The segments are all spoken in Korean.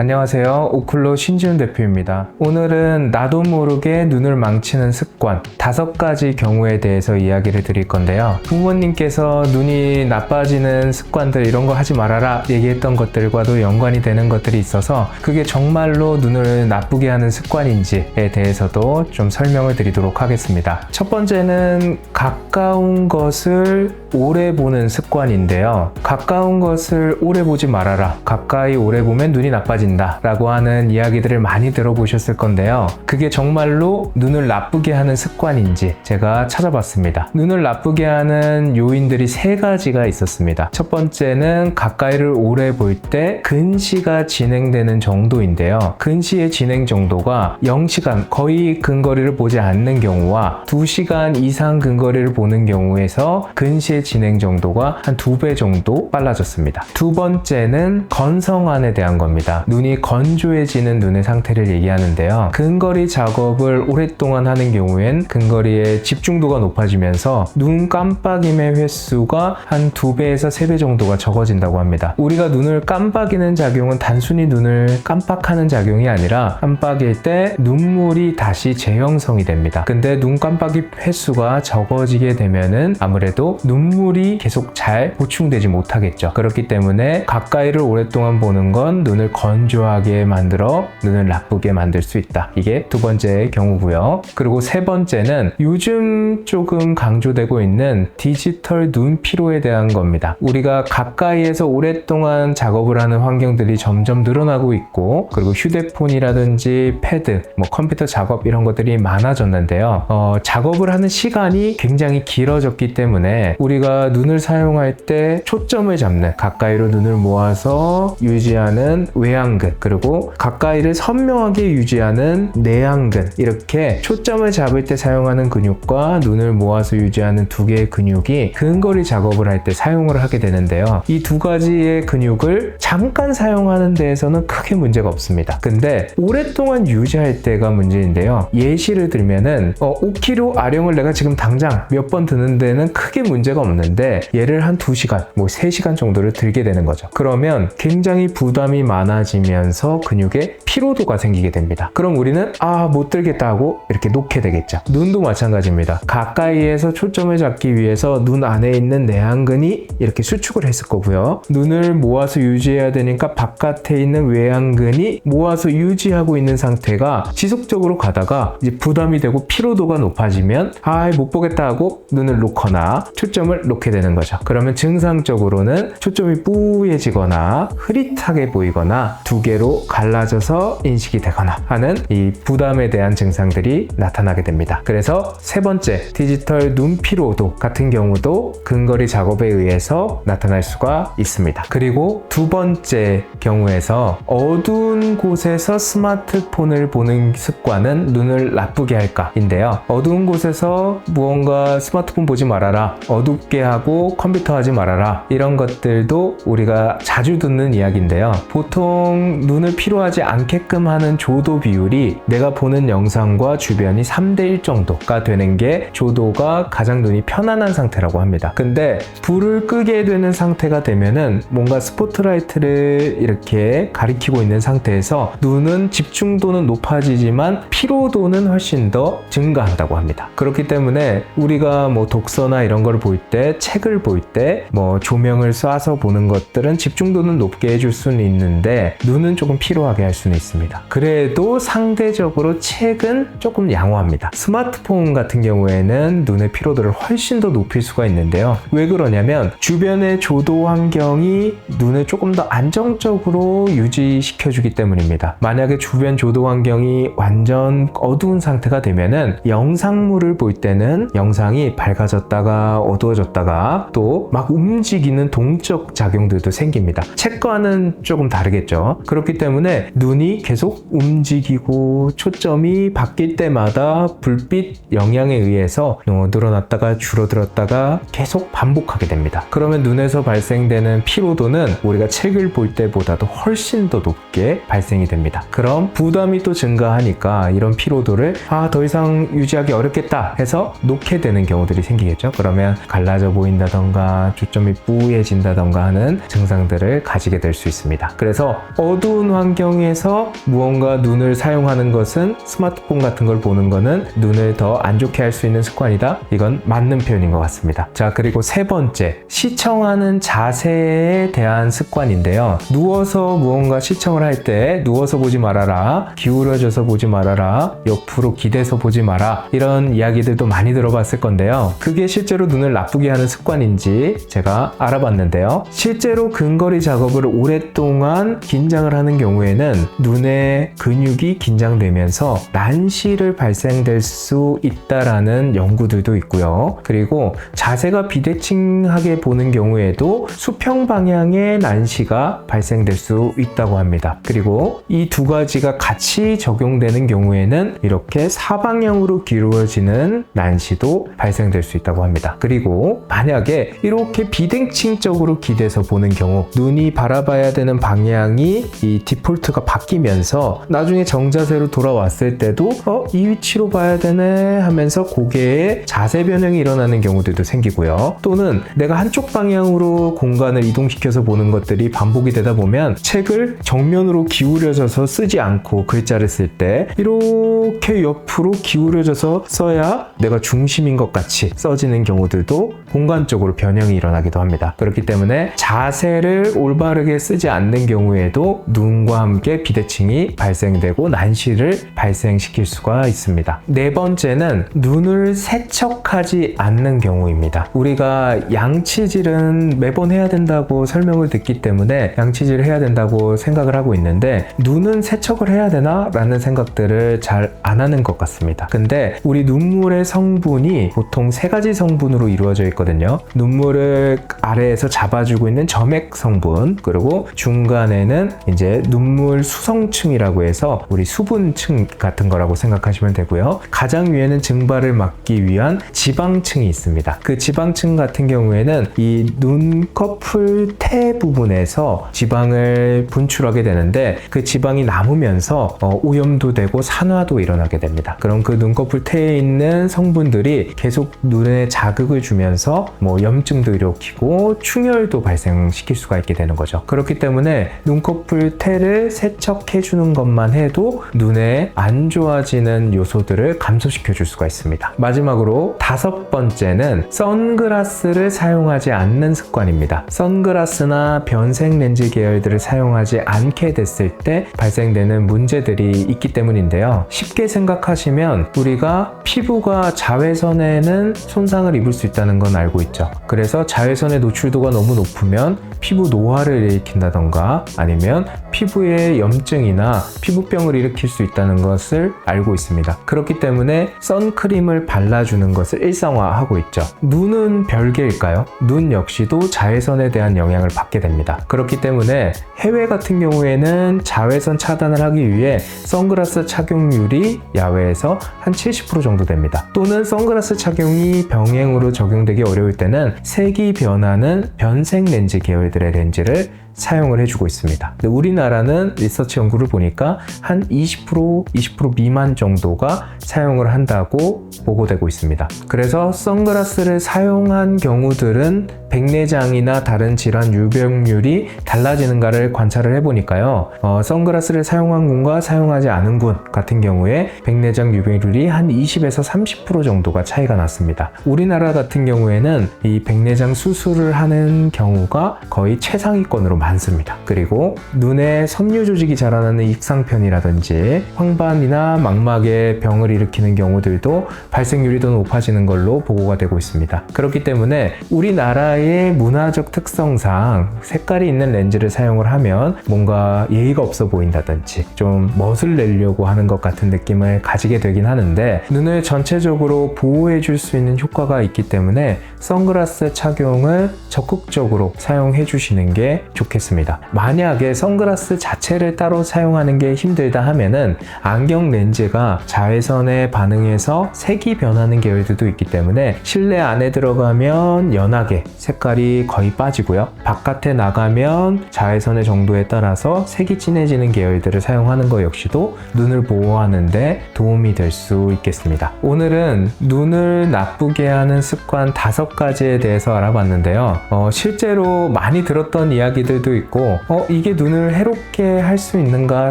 안녕하세요. 오클로 신지훈 대표입니다. 오늘은 나도 모르게 눈을 망치는 습관 5가지 경우에 대해서 이야기를 드릴 건데요. 부모님께서 눈이 나빠지는 습관들 이런 거 하지 말아라 얘기했던 것들과도 연관이 되는 것들이 있어서 그게 정말로 눈을 나쁘게 하는 습관인지에 대해서도 좀 설명을 드리도록 하겠습니다. 첫 번째는 가까운 것을 오래 보는 습관인데요. 가까운 것을 오래 보지 말아라. 가까이 오래 보면 눈이 나빠진다 라고 하는 이야기들을 많이 들어보셨을 건데요. 그게 정말로 눈을 나쁘게 하는 습관인지 제가 찾아봤습니다. 눈을 나쁘게 하는 요인들이 3가지가 있었습니다. 첫 번째는 가까이를 오래 볼 때 근시가 진행되는 정도인데요. 근시의 진행 정도가 0시간 거의 근거리를 보지 않는 경우와 2시간 이상 근거리를 보는 경우에서 근시의 진행 정도가 한 2배 정도 빨라졌습니다. 두 번째는 건성안에 대한 겁니다. 눈이 건조해지는 눈의 상태를 얘기하는데요. 근거리 작업을 오랫동안 하는 경우엔 근거리의 집중도가 높아지면서 눈 깜빡임의 횟수가 한 2배에서 3배 정도가 적어진다고 합니다. 우리가 눈을 깜빡이는 작용은 단순히 눈을 깜빡하는 작용이 아니라 깜빡일 때 눈물이 다시 재형성이 됩니다. 근데 눈 깜빡이 횟수가 적어지게 되면은 아무래도 눈물이 계속 잘 보충되지 못하겠죠. 그렇기 때문에 가까이를 오랫동안 보는 건 눈을 건조하게 만들어 눈을 나쁘게 만들 수 있다. 이게 두 번째 경우고요. 그리고 세 번째는 요즘 조금 강조되고 있는 디지털 눈 피로에 대한 겁니다. 우리가 가까이에서 오랫동안 작업을 하는 환경들이 점점 늘어나고 있고 그리고 휴대폰이라든지 패드, 컴퓨터 작업 이런 것들이 많아졌는데요. 작업을 하는 시간이 굉장히 길어졌기 때문에 우리가 눈을 사용할 때 초점을 잡는 가까이로 눈을 모아서 유지하는 외양근 그리고 가까이를 선명하게 유지하는 내양근 이렇게 초점을 잡을 때 사용하는 근육과 눈을 모아서 유지하는 2개의 근육이 근거리 작업을 할 때 사용을 하게 되는데요. 이 2가지의 근육을 잠깐 사용하는 데에서는 크게 문제가 없습니다. 근데 오랫동안 유지할 때가 문제인데요. 예시를 들면은 5kg 아령을 내가 지금 당장 몇 번 드는 데는 크게 문제가 없는데 얘를 한 2시간, 3시간 정도를 들게 되는 거죠. 그러면 굉장히 부담이 많아지면서 근육에 피로도가 생기게 됩니다. 그럼 우리는 못 들겠다 하고 이렇게 놓게 되겠죠. 눈도 마찬가지입니다. 가까이에서 초점을 잡기 위해서 눈 안에 있는 내양근이 이렇게 수축을 했을 거고요. 눈을 모아서 유지해야 되니까 바깥에 있는 외양근이 모아서 유지하고 있는 상태가 지속적으로 가다가 이제 부담이 되고 피로도가 높아지면 못 보겠다 하고 눈을 놓거나 초점을 놓게 되는 거죠. 그러면 증상적으로는 초점이 뿌얘지거나 흐릿하게 보이거나 2개로 갈라져서 인식이 되거나 하는 이 부담에 대한 증상들이 나타나게 됩니다. 그래서 세 번째 디지털 눈 피로도 같은 경우도 근거리 작업에 의해서 나타날 수가 있습니다. 그리고 두 번째 경우에서 어두운 곳에서 스마트폰을 보는 습관은 눈을 나쁘게 할까인데요. 어두운 곳에서 무언가 스마트폰 보지 말아라, 어둡게 하고 컴퓨터 하지 말아라 이런 것들도 우리가 자주 듣는 이야기인데요. 보통 눈을 피로하지 않게끔 하는 조도 비율이 내가 보는 영상과 주변이 3대1 정도가 되는 게 조도가 가장 눈이 편안한 상태라고 합니다. 근데 불을 끄게 되는 상태가 되면은 뭔가 스포트라이트를 이렇게 가리키고 있는 상태에서 눈은 집중도는 높아지지만 피로도는 훨씬 더 증가한다고 합니다. 그렇기 때문에 우리가 독서나 이런 걸 볼 때, 책을 볼 때 조명을 쏴서 보는 것들은 집중도는 높게 해줄 수는 있는데 눈은 조금 피로하게 할 수는 있습니다. 그래도 상대적으로 책은 조금 양호합니다. 스마트폰 같은 경우에는 눈의 피로도를 훨씬 더 높일 수가 있는데요. 왜 그러냐면 주변의 조도 환경이 눈을 조금 더 안정적으로 유지시켜주기 때문입니다. 만약에 주변 조도 환경이 완전 어두운 상태가 되면은 영상물을 볼 때는 영상이 밝아졌다가 어두워졌다가 또 막 움직이는 동적 작용들도 생깁니다. 책과는 조금 다르겠죠. 그렇기 때문에 눈이 계속 움직이고 초점이 바뀔 때마다 불빛 영향에 의해서 늘어났다가 줄어들었다가 계속 반복하게 됩니다. 그러면 눈에서 발생되는 피로도는 우리가 책을 볼 때보다도 훨씬 더 높게 발생이 됩니다. 그럼 부담이 또 증가하니까 이런 피로도를 더 이상 유지하기 어렵겠다 해서 놓게 되는 경우들이 생기겠죠. 그러면 갈라 갈라져 보인다던가 초점이 뿌얘진다던가 하는 증상들을 가지게 될 수 있습니다. 그래서 어두운 환경에서 무언가 눈을 사용하는 것은 스마트폰 같은 걸 보는 거는 눈을 더 안 좋게 할 수 있는 습관이다. 이건 맞는 표현인 것 같습니다. 자, 그리고 세 번째, 시청하는 자세에 대한 습관인데요. 누워서 무언가 시청을 할 때 누워서 보지 말아라, 기울어져서 보지 말아라, 옆으로 기대서 보지 마라, 이런 이야기들도 많이 들어봤을 건데요. 그게 실제로 눈을 나쁘게 하는 습관인지 제가 알아봤는데요. 실제로 근거리 작업을 오랫동안 긴장을 하는 경우에는 눈의 근육이 긴장되면서 난시를 발생될 수 있다라는 연구들도 있고요. 그리고 자세가 비대칭하게 보는 경우에도 수평 방향의 난시가 발생될 수 있다고 합니다. 그리고 이 두 가지가 같이 적용되는 경우에는 이렇게 사방향으로 기울어지는 난시도 발생될 수 있다고 합니다. 그리고 만약에 이렇게 비대칭적으로 기대서 보는 경우 눈이 바라봐야 되는 방향이 이 디폴트가 바뀌면서 나중에 정자세로 돌아왔을 때도 이 위치로 봐야 되네 하면서 고개에 자세 변형이 일어나는 경우들도 생기고요. 또는 내가 한쪽 방향으로 공간을 이동시켜서 보는 것들이 반복이 되다 보면 책을 정면으로 기울여져서 쓰지 않고 글자를 쓸 때 이렇게 옆으로 기울여져서 써야 내가 중심인 것 같이 써지는 경우들도 공간적으로 변형이 일어나기도 합니다. 그렇기 때문에 자세를 올바르게 쓰지 않는 경우에도 눈과 함께 비대칭이 발생되고 난시를 발생시킬 수가 있습니다. 네 번째는 눈을 세척하지 않는 경우입니다. 우리가 양치질은 매번 해야 된다고 설명을 듣기 때문에 양치질을 해야 된다고 생각을 하고 있는데 눈은 세척을 해야 되나? 라는 생각들을 잘 안 하는 것 같습니다. 근데 우리 눈물의 성분이 보통 세 가지 성분으로 이루어져 있거든요. 눈물을 아래에서 잡아주고 있는 점액 성분, 그리고 중간에는 이제 눈물 수성층이라고 해서 우리 수분층 같은 거라고 생각하시면 되고요. 가장 위에는 증발을 막기 위한 지방층이 있습니다. 그 지방층 같은 경우에는 이 눈꺼풀 태 부분에서 지방을 분출하게 되는데 그 지방이 남으면서 오염도 되고 산화도 일어나게 됩니다. 그럼 그 눈꺼풀 태에 있는 성분들이 계속 눈에 자극을 주면서 염증도 일으키고 충혈도 발생시킬 수가 있게 되는 거죠. 그렇기 때문에 눈꺼풀 태를 세척해 주는 것만 해도 눈에 안 좋아지는 요소들을 감소시켜 줄 수가 있습니다. 마지막으로 다섯 번째는 선글라스를 사용하지 않는 습관입니다. 선글라스나 변색 렌즈 계열들을 사용하지 않게 됐을 때 발생되는 문제들이 있기 때문인데요. 쉽게 생각하시면 우리가 피부가 자외선에는 손상을 입을 수 있다는 건 알고 있죠. 그래서 자외선의 노출도가 너무 높으면 피부 노화를 일으킨다던가 아니면 피부에 염증이나 피부병을 일으킬 수 있다는 것을 알고 있습니다. 그렇기 때문에 선크림을 발라주는 것을 일상화하고 있죠. 눈은 별개일까요? 눈 역시도 자외선에 대한 영향을 받게 됩니다. 그렇기 때문에 해외 같은 경우에는 자외선 차단을 하기 위해 선글라스 착용률이 야외에서 한 70% 정도 됩니다. 또는 선글라스 착용이 병행으로 적용되기 어려울 때는 색이 변하는 변색 렌즈 계열들의 렌즈를 사용을 해주고 있습니다. 근데 우리나라는 리서치 연구를 보니까 한 20% 미만 정도가 사용을 한다고 보고되고 있습니다. 그래서 선글라스를 사용한 경우들은 백내장이나 다른 질환 유병률이 달라지는가를 관찰을 해보니까요. 선글라스를 사용한 군과 사용하지 않은 군 같은 경우에 백내장 유병률이 한 20에서 30% 정도가 차이가 났습니다. 우리나라 같은 경우에는 이 백내장 수술을 하는 경우가 거의 최상위권으로 많습니다. 그리고 눈에 섬유 조직이 자라나는 입상편이라든지 황반이나 망막에 병을 일으키는 경우들도 발생률이 더 높아지는 걸로 보고가 되고 있습니다. 그렇기 때문에 우리나라의 문화적 특성상 색깔이 있는 렌즈를 사용을 하면 뭔가 예의가 없어 보인다든지 좀 멋을 내려고 하는 것 같은 느낌을 가지게 되긴 하는데 눈을 전체적으로 보호해 줄 수 있는 효과가 있기 때문에 선글라스 착용을 적극적으로 사용해 주시는 게 좋겠습니다. 만약에 선글라스 선글라스 자체를 따로 사용하는 게 힘들다 하면은 안경 렌즈가 자외선에 반응해서 색이 변하는 계열들도 있기 때문에 실내 안에 들어가면 연하게 색깔이 거의 빠지고요. 바깥에 나가면 자외선의 정도에 따라서 색이 진해지는 계열들을 사용하는 것 역시도 눈을 보호하는데 도움이 될 수 있겠습니다. 오늘은 눈을 나쁘게 하는 습관 5가지에 대해서 알아봤는데요. 실제로 많이 들었던 이야기들도 있고 이게 눈을 해롭게 할 수 있는가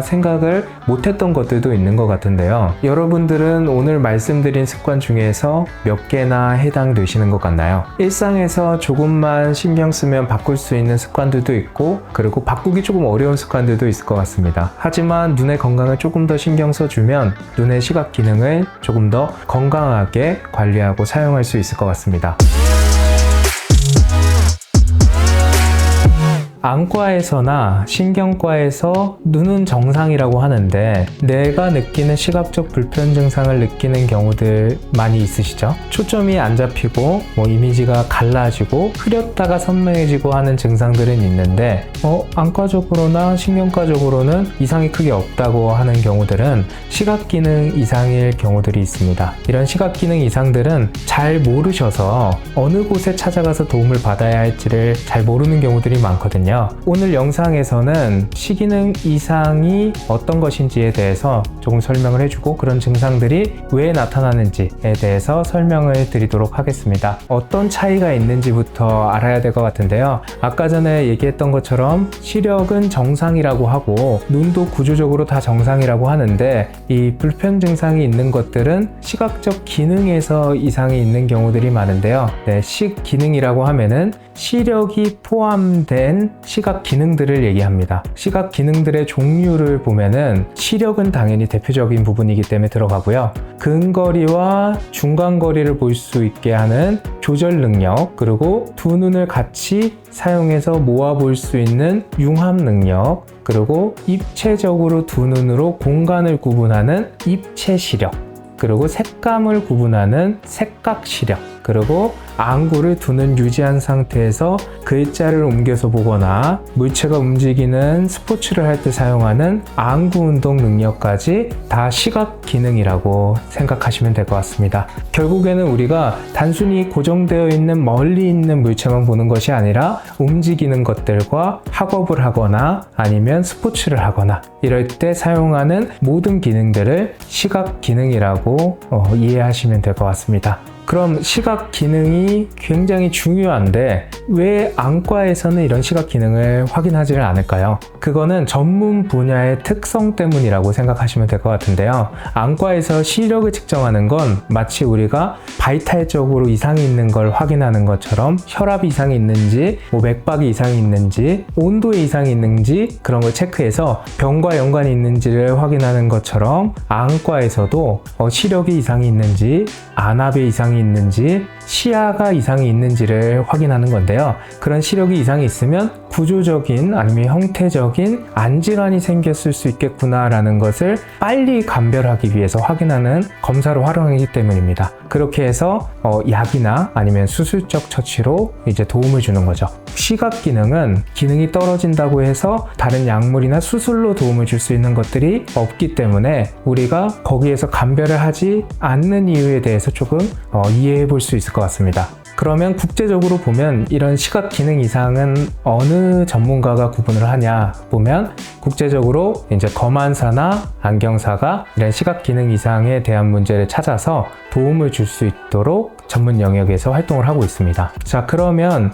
생각을 못했던 것들도 있는 것 같은데요. 여러분들은 오늘 말씀드린 습관 중에서 몇 개나 해당되시는 것 같나요? 일상에서 조금만 신경 쓰면 바꿀 수 있는 습관들도 있고 그리고 바꾸기 조금 어려운 습관들도 있을 것 같습니다. 하지만 눈의 건강을 조금 더 신경 써주면 눈의 시각 기능을 조금 더 건강하게 관리하고 사용할 수 있을 것 같습니다. 안과에서나 신경과에서 눈은 정상이라고 하는데 내가 느끼는 시각적 불편 증상을 느끼는 경우들 많이 있으시죠? 초점이 안 잡히고 이미지가 갈라지고 흐렸다가 선명해지고 하는 증상들은 있는데 안과적으로나 신경과적으로는 이상이 크게 없다고 하는 경우들은 시각기능 이상일 경우들이 있습니다. 이런 시각기능 이상들은 잘 모르셔서 어느 곳에 찾아가서 도움을 받아야 할지를 잘 모르는 경우들이 많거든요. 오늘 영상에서는 시기능 이상이 어떤 것인지에 대해서 조금 설명을 해주고 그런 증상들이 왜 나타나는지에 대해서 설명을 드리도록 하겠습니다. 어떤 차이가 있는지부터 알아야 될 것 같은데요. 아까 전에 얘기했던 것처럼 시력은 정상이라고 하고 눈도 구조적으로 다 정상이라고 하는데 이 불편 증상이 있는 것들은 시각적 기능에서 이상이 있는 경우들이 많은데요. 시기능이라고 하면은 시력이 포함된 시각 기능들을 얘기합니다. 시각 기능들의 종류를 보면은 시력은 당연히 대표적인 부분이기 때문에 들어가고요. 근거리와 중간거리를 볼 수 있게 하는 조절 능력, 그리고 두 눈을 같이 사용해서 모아 볼 수 있는 융합 능력, 그리고 입체적으로 두 눈으로 공간을 구분하는 입체 시력, 그리고 색감을 구분하는 색각 시력, 그리고 안구를 두 눈 유지한 상태에서 글자를 옮겨서 보거나 물체가 움직이는 스포츠를 할 때 사용하는 안구 운동 능력까지 다 시각 기능이라고 생각하시면 될 것 같습니다. 결국에는 우리가 단순히 고정되어 있는 멀리 있는 물체만 보는 것이 아니라 움직이는 것들과 학업을 하거나 아니면 스포츠를 하거나 이럴 때 사용하는 모든 기능들을 시각 기능이라고 이해하시면 될 것 같습니다. 그럼 시각 기능이 굉장히 중요한데 왜 안과에서는 이런 시각 기능을 확인하지를 않을까요? 그거는 전문 분야의 특성 때문이라고 생각하시면 될 것 같은데요. 안과에서 시력을 측정하는 건 마치 우리가 바이탈적으로 이상이 있는 걸 확인하는 것처럼 혈압 이상이 있는지, 맥박이 이상이 있는지, 온도에 이상이 있는지 그런 걸 체크해서 병과 연관이 있는지를 확인하는 것처럼 안과에서도 시력이 이상이 있는지, 안압에 이상이 있는지, 시야가 이상이 있는지를 확인하는 건데요. 그런 시력이 이상이 있으면 구조적인 아니면 형태적인 안질환이 생겼을 수 있겠구나라는 것을 빨리 감별하기 위해서 확인하는 검사로 활용하기 때문입니다. 그렇게 해서 약이나 아니면 수술적 처치로 이제 도움을 주는 거죠. 시각 기능은 기능이 떨어진다고 해서 다른 약물이나 수술로 도움을 줄 수 있는 것들이 없기 때문에 우리가 거기에서 감별을 하지 않는 이유에 대해서 조금 이해해 볼 수 있을 것 같습니다. 그러면 국제적으로 보면 이런 시각 기능 이상은 어느 전문가가 구분을 하냐 보면 국제적으로 이제 검안사나 안경사가 이런 시각 기능 이상에 대한 문제를 찾아서 도움을 줄 수 있도록 전문 영역에서 활동을 하고 있습니다. 자, 그러면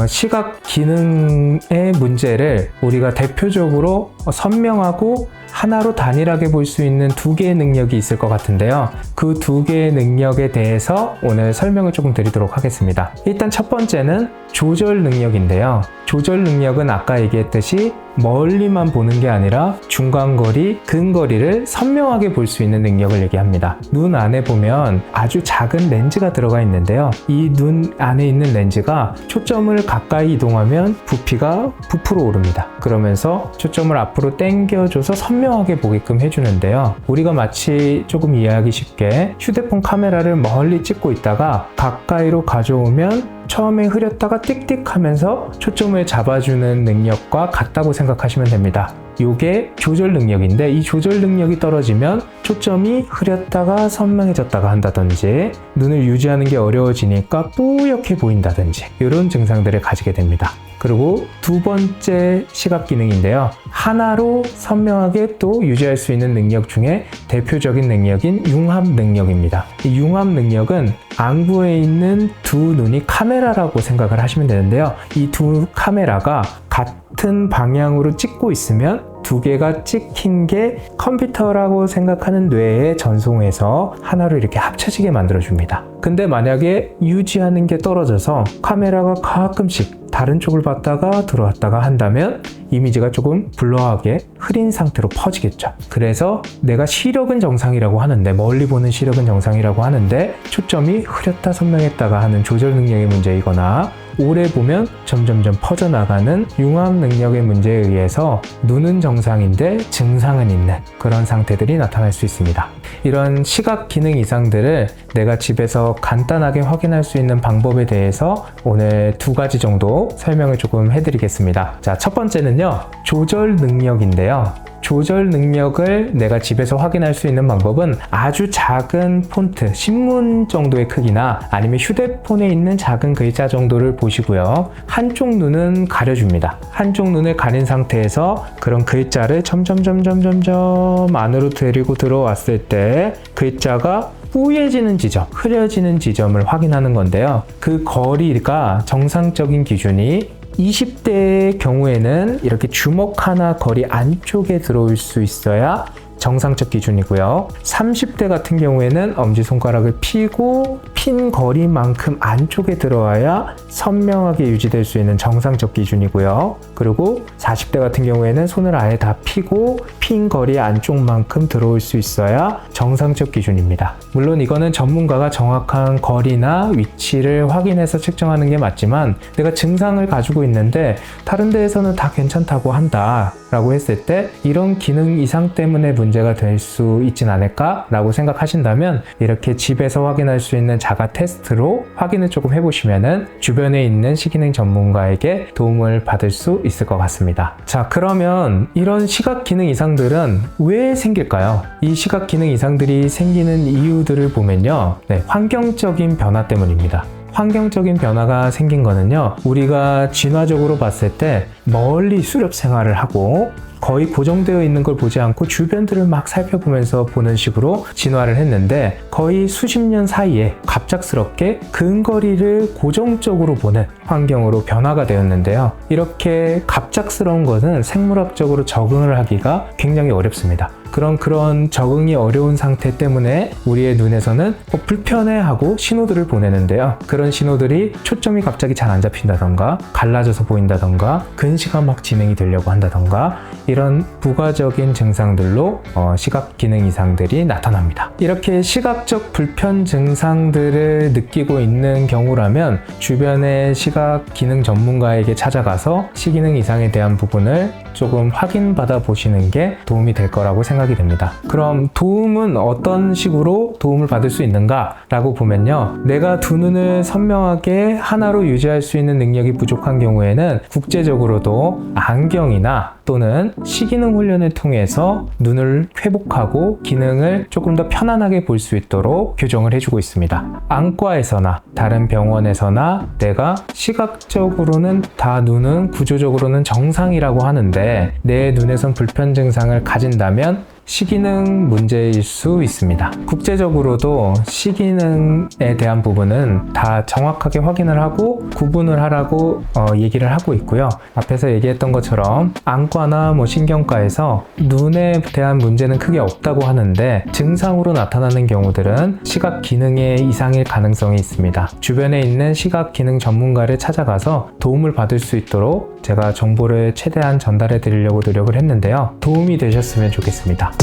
시각 기능의 문제를 우리가 대표적으로 선명하고 하나로 단일하게 볼 수 있는 2개의 능력이 있을 것 같은데요. 그 2개의 능력에 대해서 오늘 설명을 조금 드리도록 하겠습니다. 일단 첫 번째는 조절 능력인데요. 조절 능력은 아까 얘기했듯이 멀리만 보는 게 아니라 중간거리, 근거리를 선명하게 볼 수 있는 능력을 얘기합니다. 눈 안에 보면 아주 작은 렌즈가 들어가 있는데요. 이 눈 안에 있는 렌즈가 초점을 가까이 이동하면 부피가 부풀어 오릅니다. 그러면서 초점을 앞으로 당겨줘서 선명하게 보게끔 해주는데요. 우리가 마치 조금 이해하기 쉽게 휴대폰 카메라를 멀리 찍고 있다가 가까이로 가져오면 처음에 흐렸다가 띡띡 하면서 초점을 잡아주는 능력과 같다고 생각하시면 됩니다. 요게 조절 능력인데, 이 조절 능력이 떨어지면 초점이 흐렸다가 선명해졌다가 한다든지, 눈을 유지하는 게 어려워지니까 뿌옇게 보인다든지, 이런 증상들을 가지게 됩니다. 그리고 두 번째 시각 기능인데요. 하나로 선명하게 또 유지할 수 있는 능력 중에 대표적인 능력인 융합 능력입니다. 이 융합 능력은 안구에 있는 두 눈이 카메라라고 생각을 하시면 되는데요. 이 두 카메라가 같은 방향으로 찍고 있으면 두 개가 찍힌 게 컴퓨터라고 생각하는 뇌에 전송해서 하나로 이렇게 합쳐지게 만들어줍니다. 근데 만약에 유지하는 게 떨어져서 카메라가 가끔씩 다른 쪽을 봤다가 들어왔다가 한다면 이미지가 조금 블러하게 흐린 상태로 퍼지겠죠. 그래서 내가 시력은 정상이라고 하는데, 멀리 보는 시력은 정상이라고 하는데 초점이 흐렸다 선명했다가 하는 조절 능력의 문제이거나, 오래 보면 점점점 퍼져나가는 융합 능력의 문제에 의해서 눈은 정상인데 증상은 있는 그런 상태들이 나타날 수 있습니다. 이런 시각 기능 이상들을 내가 집에서 간단하게 확인할 수 있는 방법에 대해서 오늘 2가지 정도 설명을 조금 해드리겠습니다. 자, 첫 번째는요, 조절 능력인데요. 조절 능력을 내가 집에서 확인할 수 있는 방법은 아주 작은 폰트, 신문 정도의 크기나 아니면 휴대폰에 있는 작은 글자 정도를 보시고요. 한쪽 눈은 가려줍니다. 한쪽 눈을 가린 상태에서 그런 글자를 점점점점점점 안으로 데리고 들어왔을 때 글자가 뿌얘지는 지점, 흐려지는 지점을 확인하는 건데요. 그 거리가 정상적인 기준이 20대의 경우에는 이렇게 주먹 하나 거리 안쪽에 들어올 수 있어야 정상적 기준이고요. 30대 같은 경우에는 엄지손가락을 펴고 핀 거리만큼 안쪽에 들어와야 선명하게 유지될 수 있는 정상적 기준이고요. 그리고 40대 같은 경우에는 손을 아예 다 펴고 핀 거리 안쪽만큼 들어올 수 있어야 정상적 기준입니다. 물론 이거는 전문가가 정확한 거리나 위치를 확인해서 측정하는 게 맞지만, 내가 증상을 가지고 있는데 다른 데에서는 다 괜찮다고 한다 라고 했을 때 이런 기능 이상 때문에 문제가 될 수 있진 않을까 라고 생각하신다면, 이렇게 집에서 확인할 수 있는 자가 테스트로 확인을 조금 해보시면은 주변에 있는 시기능 전문가에게 도움을 받을 수 있을 것 같습니다. 자, 그러면 이런 시각 기능 이상들은 왜 생길까요? 이 시각 기능 이상들이 생기는 이유들을 보면요, 환경적인 변화 때문입니다. 환경적인 변화가 생긴 거는요, 우리가 진화적으로 봤을 때 멀리 수렵 생활을 하고 거의 고정되어 있는 걸 보지 않고 주변들을 막 살펴보면서 보는 식으로 진화를 했는데, 거의 수십 년 사이에 갑작스럽게 근거리를 고정적으로 보는 환경으로 변화가 되었는데요. 이렇게 갑작스러운 것은 생물학적으로 적응을 하기가 굉장히 어렵습니다. 그런 적응이 어려운 상태 때문에 우리의 눈에서는 불편해하고 신호들을 보내는데요. 그런 신호들이 초점이 갑자기 잘 안 잡힌다던가, 갈라져서 보인다던가, 근시가 막 진행이 되려고 한다던가, 이런 부가적인 증상들로 시각 기능 이상들이 나타납니다. 이렇게 시각적 불편 증상들을 느끼고 있는 경우라면 주변의 시각 기능 전문가에게 찾아가서 시기능 이상에 대한 부분을 조금 확인받아 보시는 게 도움이 될 거라고 생각이 됩니다. 그럼 도움은 어떤 식으로 도움을 받을 수 있는가 라고 보면요, 내가 두 눈을 선명하게 하나로 유지할 수 있는 능력이 부족한 경우에는 국제적으로도 안경이나 또는 시기능 훈련을 통해서 눈을 회복하고 기능을 조금 더 편안하게 볼 수 있도록 교정을 해주고 있습니다. 안과에서나 다른 병원에서나 내가 시각적으로는 다 눈은 구조적으로는 정상이라고 하는데 내 눈에선 불편 증상을 가진다면 시기능 문제일 수 있습니다. 국제적으로도 시기능에 대한 부분은 다 정확하게 확인을 하고 구분을 하라고 얘기를 하고 있고요. 앞에서 얘기했던 것처럼 안과나 신경과에서 눈에 대한 문제는 크게 없다고 하는데 증상으로 나타나는 경우들은 시각 기능의 이상일 가능성이 있습니다. 주변에 있는 시각 기능 전문가를 찾아가서 도움을 받을 수 있도록 제가 정보를 최대한 전달해 드리려고 노력을 했는데요. 도움이 되셨으면 좋겠습니다.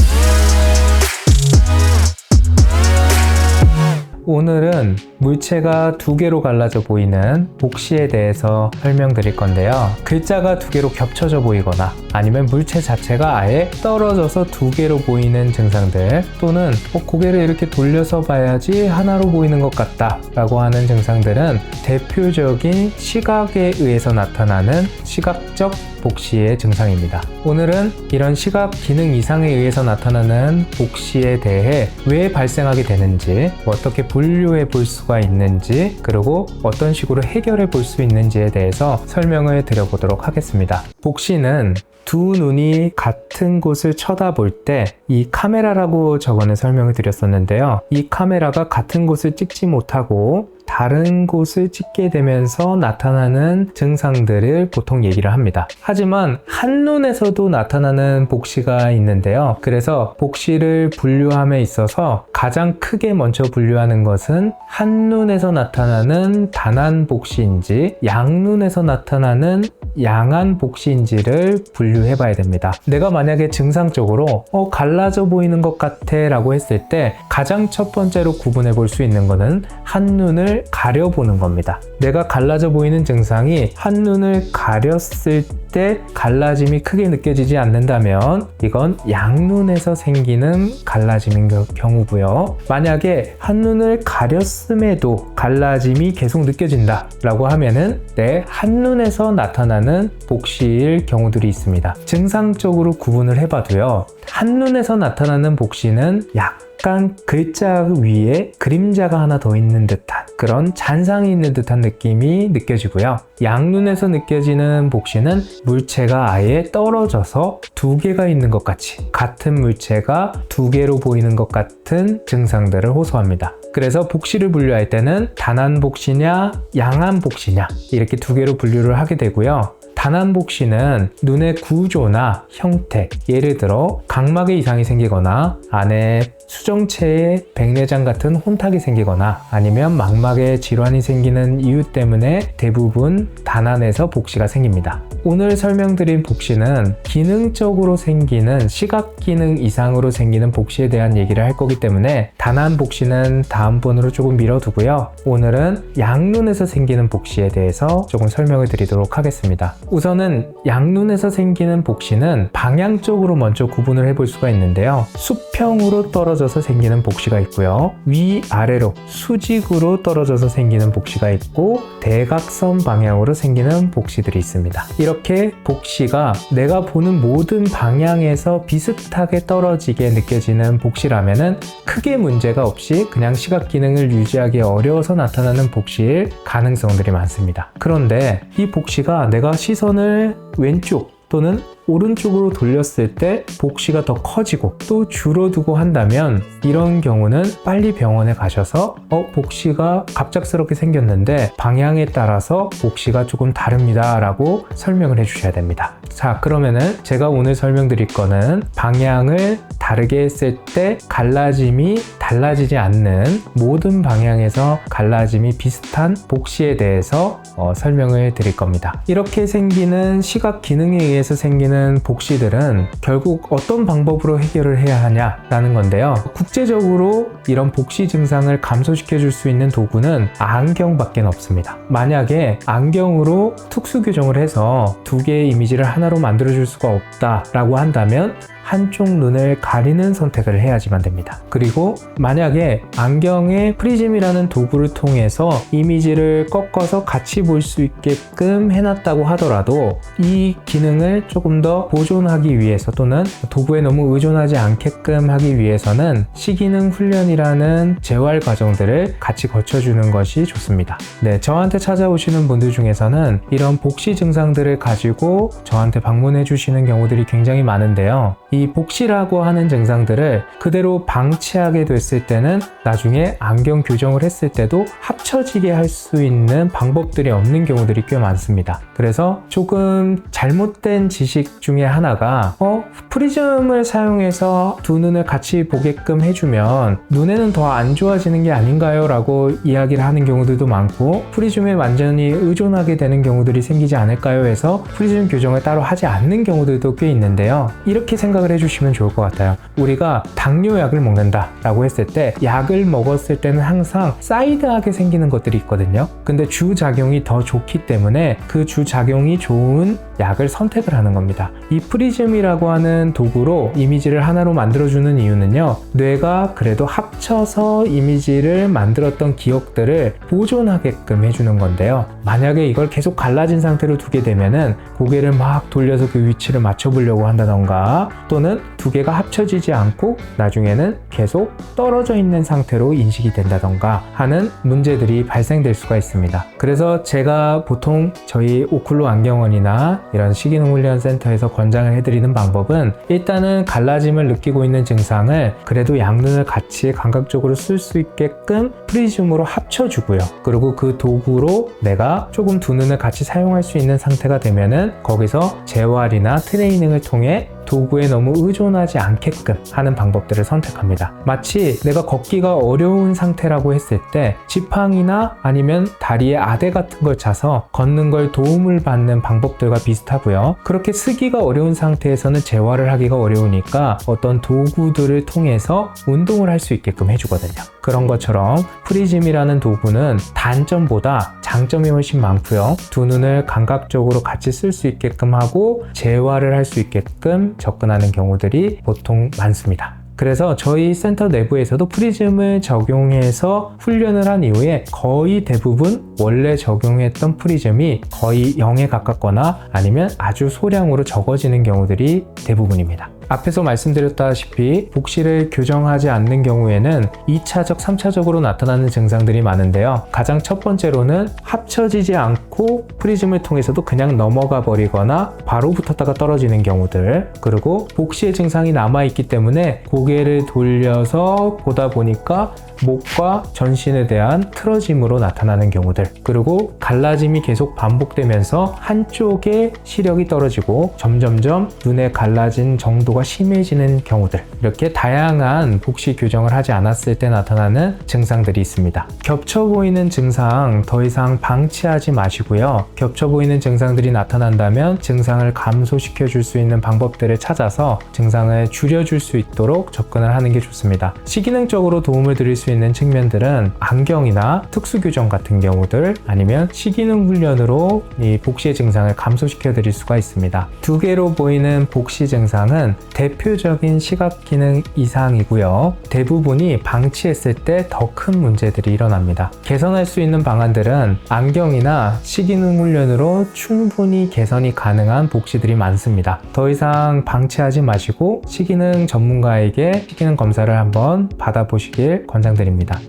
오늘은 물체가 두 개로 갈라져 보이는 복시에 대해서 설명드릴 건데요. 글자가 두 개로 겹쳐져 보이거나 아니면 물체 자체가 아예 떨어져서 두 개로 보이는 증상들, 또는 고개를 이렇게 돌려서 봐야지 하나로 보이는 것 같다 라고 하는 증상들은 대표적인 시각에 의해서 나타나는 시각적 복시의 증상입니다. 오늘은 이런 시각 기능 이상에 의해서 나타나는 복시에 대해 왜 발생하게 되는지, 어떻게 분류해 볼 수가 있는지, 그리고 어떤 식으로 해결해 볼 수 있는지에 대해서 설명을 드려보도록 하겠습니다. 복시는 두 눈이 같은 곳을 쳐다볼 때 이 카메라라고 저번에 설명을 드렸었는데요. 이 카메라가 같은 곳을 찍지 못하고 다른 곳을 찍게 되면서 나타나는 증상들을 보통 얘기를 합니다. 하지만 한눈에서도 나타나는 복시가 있는데요. 그래서 복시를 분류함에 있어서 가장 크게 먼저 분류하는 것은 한눈에서 나타나는 단한 복시인지 양눈에서 나타나는 양한 복시인지를 분류해 봐야 됩니다. 내가 만약에 증상적으로 갈라져 보이는 것 같아 라고 했을 때 가장 첫 번째로 구분해 볼 수 있는 것은 한눈을 가려보는 겁니다. 내가 갈라져 보이는 증상이 한눈을 가렸을 때 갈라짐이 크게 느껴지지 않는다면 이건 양눈에서 생기는 갈라짐인 경우고요. 만약에 한눈을 가렸음에도 갈라짐이 계속 느껴진다 라고 하면은 내 한눈에서 나타나는 복시일 경우들이 있습니다. 증상적으로 구분을 해봐도요, 한눈에서 나타나는 복시는 약간 글자 위에 그림자가 하나 더 있는 듯한 그런 잔상이 있는 듯한 느낌이 느껴지고요. 양눈에서 느껴지는 복시는 물체가 아예 떨어져서 두 개가 있는 것 같이, 같은 물체가 두 개로 보이는 것 같은 증상들을 호소합니다. 그래서 복시를 분류할 때는 단한 복시냐 양한 복시냐 이렇게 두 개로 분류를 하게 되고요. 단한 복시는 눈의 구조나 형태, 예를 들어 각막에 이상이 생기거나 안에 수정체에 백내장 같은 혼탁이 생기거나 아니면 망막에 질환이 생기는 이유 때문에 대부분 단한에서 복시가 생깁니다. 오늘 설명드린 복시는 기능적으로 생기는 시각 기능 이상으로 생기는 복시에 대한 얘기를 할 거기 때문에 단한 복시는 다음번으로 조금 미뤄두고요. 오늘은 양눈에서 생기는 복시에 대해서 조금 설명을 드리도록 하겠습니다. 우선은 양눈에서 생기는 복시는 방향적으로 먼저 구분을 해볼 수가 있는데요. 수평으로 떨어져서 생기는 복시가 있고요. 위아래로 수직으로 떨어져서 생기는 복시가 있고 대각선 방향으로 생기는 복시들이 있습니다. 이렇게 복시가 내가 보는 모든 방향에서 비슷하게 떨어지게 느껴지는 복시라면은 크게 문제가 없이 그냥 시각 기능을 유지하기 어려워서 나타나는 복시일 가능성들이 많습니다. 그런데 이 복시가 내가 시선을 왼쪽 또는 오른쪽으로 돌렸을 때 복시가 더 커지고 또 줄어들고 한다면 이런 경우는 빨리 병원에 가셔서 복시가 갑작스럽게 생겼는데 방향에 따라서 복시가 조금 다릅니다 라고 설명을 해 주셔야 됩니다. 자, 그러면은 제가 오늘 설명드릴 거는 방향을 다르게 했을 때 갈라짐이 달라지지 않는 모든 방향에서 갈라짐이 비슷한 복시에 대해서 설명을 드릴 겁니다. 이렇게 생기는 시각 기능에 의해서 생기는 복시들은 결국 어떤 방법으로 해결을 해야 하냐라는 건데요. 국제적으로 이런 복시 증상을 감소시켜 줄 수 있는 도구는 안경밖에 없습니다. 만약에 안경으로 특수 교정을 해서 두 개의 이미지를 하나로 만들어 줄 수가 없다라고 한다면 한쪽 눈을 가리는 선택을 해야지만 됩니다. 그리고 만약에 안경에 프리즘이라는 도구를 통해서 이미지를 꺾어서 같이 볼 수 있게끔 해놨다고 하더라도 이 기능을 조금 더 보존하기 위해서 또는 도구에 너무 의존하지 않게끔 하기 위해서는 시기능 훈련이라는 재활 과정들을 같이 거쳐주는 것이 좋습니다. 네, 저한테 찾아오시는 분들 중에서는 이런 복시 증상들을 가지고 저한테 방문해 주시는 경우들이 굉장히 많은데요. 이 복시라고 하는 증상들을 그대로 방치하게 됐을 때는 나중에 안경 교정을 했을 때도 합쳐지게 할 수 있는 방법들이 없는 경우들이 꽤 많습니다. 그래서 조금 잘못된 지식 중에 하나가 프리즘을 사용해서 두 눈을 같이 보게끔 해주면 눈에는 더 안 좋아지는 게 아닌가요? 라고 이야기를 하는 경우들도 많고 프리즘에 완전히 의존하게 되는 경우들이 생기지 않을까요? 해서 프리즘 교정을 따로 하지 않는 경우들도 꽤 있는데요. 이렇게 생각을 해주시면 좋을 것 같아요. 우리가 당뇨약을 먹는다라고 했을 때 약을 먹었을 때는 항상 사이드하게 생기는 것들이 있거든요. 근데 주작용이 더 좋기 때문에 그 주작용이 좋은 약을 선택을 하는 겁니다. 이 프리즘이라고 하는 도구로 이미지를 하나로 만들어주는 이유는요, 뇌가 그래도 합쳐서 이미지를 만들었던 기억들을 보존하게끔 해주는 건데요. 만약에 이걸 계속 갈라진 상태로 두게 되면은 고개를 막 돌려서 그 위치를 맞춰보려고 한다던가, 또는 두 개가 합쳐지지 않고 나중에는 계속 떨어져 있는 상태로 인식이 된다던가 하는 문제들이 발생될 수가 있습니다. 그래서 제가 보통 저희 오클로 안경원이나 이런 시기능 훈련 센터에서 권장을 해드리는 방법은, 일단은 갈라짐을 느끼고 있는 증상을 그래도 양눈을 같이 감각적으로 쓸 수 있게끔 프리즘으로 합쳐주고요. 그리고 그 도구로 내가 조금 두 눈을 같이 사용할 수 있는 상태가 되면은 거기서 재활이나 트레이닝을 통해 도구에 너무 의존하지 않게끔 하는 방법들을 선택합니다. 마치 내가 걷기가 어려운 상태라고 했을 때 지팡이나 아니면 다리에 아대 같은 걸 차서 걷는 걸 도움을 받는 방법들과 비슷하고요. 그렇게 쓰기가 어려운 상태에서는 재활을 하기가 어려우니까 어떤 도구들을 통해서 운동을 할 수 있게끔 해주거든요. 그런 것처럼 프리즘이라는 도구는 단점보다 장점이 훨씬 많고요. 두 눈을 감각적으로 같이 쓸 수 있게끔 하고 재활을 할 수 있게끔 접근하는 경우들이 보통 많습니다. 그래서 저희 센터 내부에서도 프리즘을 적용해서 훈련을 한 이후에 거의 대부분 원래 적용했던 프리즘이 거의 0에 가깝거나 아니면 아주 소량으로 적어지는 경우들이 대부분입니다. 앞에서 말씀드렸다시피 복시를 교정하지 않는 경우에는 2차적, 3차적으로 나타나는 증상들이 많은데요. 가장 첫 번째로는 합쳐지지 않고 프리즘을 통해서도 그냥 넘어가 버리거나 바로 붙었다가 떨어지는 경우들, 그리고 복시의 증상이 남아있기 때문에 고개를 돌려서 보다 보니까 목과 전신에 대한 틀어짐으로 나타나는 경우들, 그리고 갈라짐이 계속 반복되면서 한쪽의 시력이 떨어지고 점점점 눈에 갈라진 정도가 심해지는 경우들, 이렇게 다양한 복시 교정을 하지 않았을 때 나타나는 증상들이 있습니다. 겹쳐 보이는 증상 더 이상 방치하지 마시고요. 겹쳐 보이는 증상들이 나타난다면 증상을 감소시켜 줄 수 있는 방법들을 찾아서 증상을 줄여줄 수 있도록 접근을 하는 게 좋습니다. 시기능적으로 도움을 드릴 수 있는 측면들은 안경이나 특수교정 같은 경우들, 아니면 시기능 훈련으로 이 복시의 증상을 감소시켜 드릴 수가 있습니다. 두 개로 보이는 복시 증상은 대표적인 시각기능 이상이고요. 대부분이 방치했을 때 더 큰 문제들이 일어납니다. 개선할 수 있는 방안들은 안경이나 시기능 훈련으로 충분히 개선이 가능한 복시들이 많습니다. 더 이상 방치하지 마시고 시기능 전문가에게 시기능 검사를 한번 받아보시길 권장드립니다.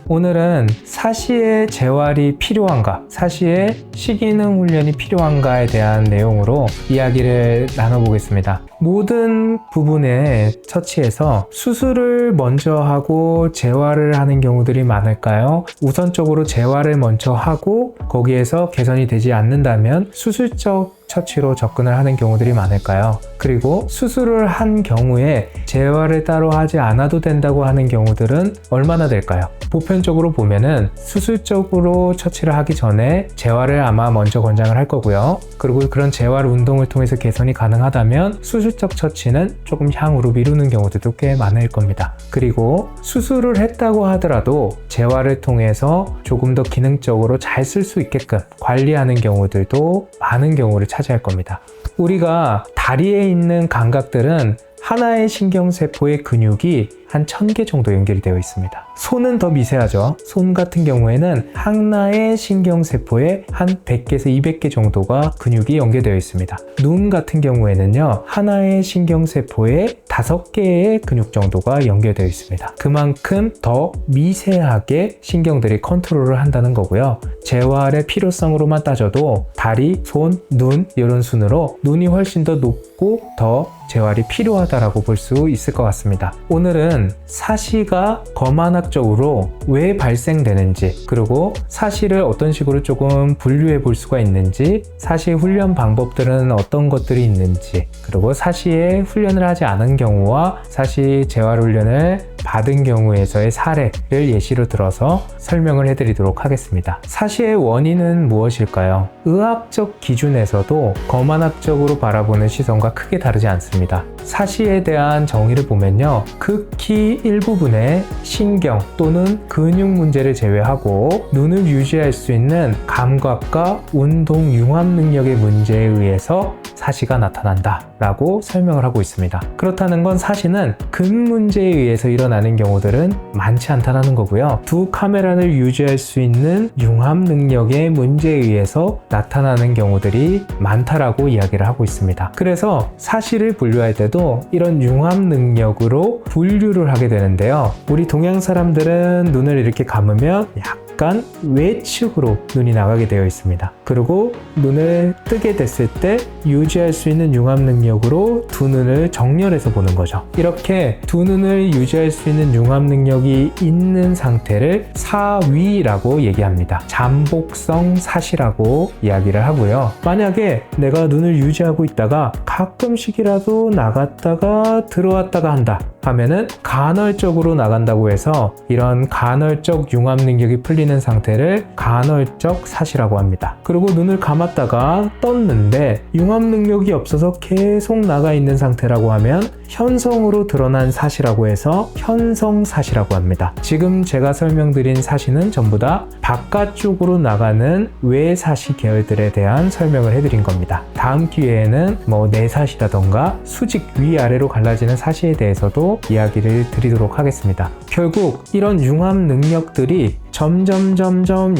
오늘은 사시의 재활이 필요한가, 사시의 시기능 훈련이 필요한가에 대한 내용으로 이야기를 나눠보겠습니다. 모든 부분에 처치해서 수술을 먼저 하고 재활을 하는 경우들이 많을까요? 우선적으로 재활을 먼저 하고 거기에서 개선이 되지 않는다면 수술적 처치로 접근을 하는 경우들이 많을까요? 그리고 수술을 한 경우에 재활을 따로 하지 않아도 된다고 하는 경우들은 얼마나 될까요? 보편적으로 보면은 수술적으로 처치를 하기 전에 재활을 아마 먼저 권장을 할 거고요. 그리고 그런 재활 운동을 통해서 개선이 가능하다면 수술적 처치는 조금 향후로 미루는 경우들도 꽤 많을 겁니다. 그리고 수술을 했다고 하더라도 재활을 통해서 조금 더 기능적으로 잘 쓸 수 있게끔 관리하는 경우들도 많은 경우를 차지할 겁니다. 우리가 다리에 있는 감각들은 하나의 신경세포의 근육이 한 1000개 정도 연결이 되어 있습니다. 손은 더 미세하죠. 손 같은 경우에는 하나의 신경세포에 한 100개에서 200개 정도가 근육이 연결되어 있습니다. 눈 같은 경우에는요, 하나의 신경세포에 5개의 근육 정도가 연결되어 있습니다. 그만큼 더 미세하게 신경들이 컨트롤을 한다는 거고요. 재활의 필요성으로만 따져도 다리, 손, 눈 이런 순으로 눈이 훨씬 더 높고 더 재활이 필요하다라고 볼 수 있을 것 같습니다. 오늘은 오늘은 사시가 거만학적으로 왜 발생되는지, 그리고 사시를 어떤 식으로 조금 분류해 볼 수가 있는지, 사시 훈련 방법들은 어떤 것들이 있는지, 그리고 사시에 훈련을 하지 않은 경우와 사시 재활 훈련을 받은 경우에서의 사례를 예시로 들어서 설명을 해드리도록 하겠습니다. 사시의 원인은 무엇일까요? 의학적 기준에서도 거만학적으로 바라보는 시선과 크게 다르지 않습니다. 사시에 대한 정의를 보면요, 극히 일부분의 신경 또는 근육 문제를 제외하고 눈을 유지할 수 있는 감각과 운동 융합 능력의 문제에 의해서 사시가 나타난다 라고 설명을 하고 있습니다. 그렇다는 건 사시는 근 문제에 의해서 일어나는 경우들은 많지 않다는 거고요. 두 카메라를 유지할 수 있는 융합 능력의 문제에 의해서 나타나는 경우들이 많다라고 이야기를 하고 있습니다. 그래서 사시를 분류할 때도 이런 융합 능력으로 분류를 하게 되는데요. 우리 동양 사람들은 눈을 이렇게 감으면 약간 외측으로 눈이 나가게 되어 있습니다. 그리고 눈을 뜨게 됐을 때 유지할 수 있는 융합 능력으로 두 눈을 정렬해서 보는 거죠. 이렇게 두 눈을 유지할 수 있는 융합 능력이 있는 상태를 사위라고 얘기합니다. 잠복성 사시라고 이야기를 하고요. 만약에 내가 눈을 유지하고 있다가 가끔씩이라도 나갔다가 들어왔다가 한다 하면은 간헐적으로 나간다고 해서 이런 간헐적 융합 능력이 풀리는 상태를 간헐적 사시라고 합니다. 그리고 눈을 감았다가 떴는데 융합 능력이 없어서 계속 나가 있는 상태라고 하면 현성으로 드러난 사시라고 해서 현성사시라고 합니다. 지금 제가 설명드린 사시는 전부 다 바깥쪽으로 나가는 외사시 계열들에 대한 설명을 해드린 겁니다. 다음 기회에는 내사시라던가 수직 위아래로 갈라지는 사시에 대해서도 이야기를 드리도록 하겠습니다. 결국 이런 융합 능력들이 점점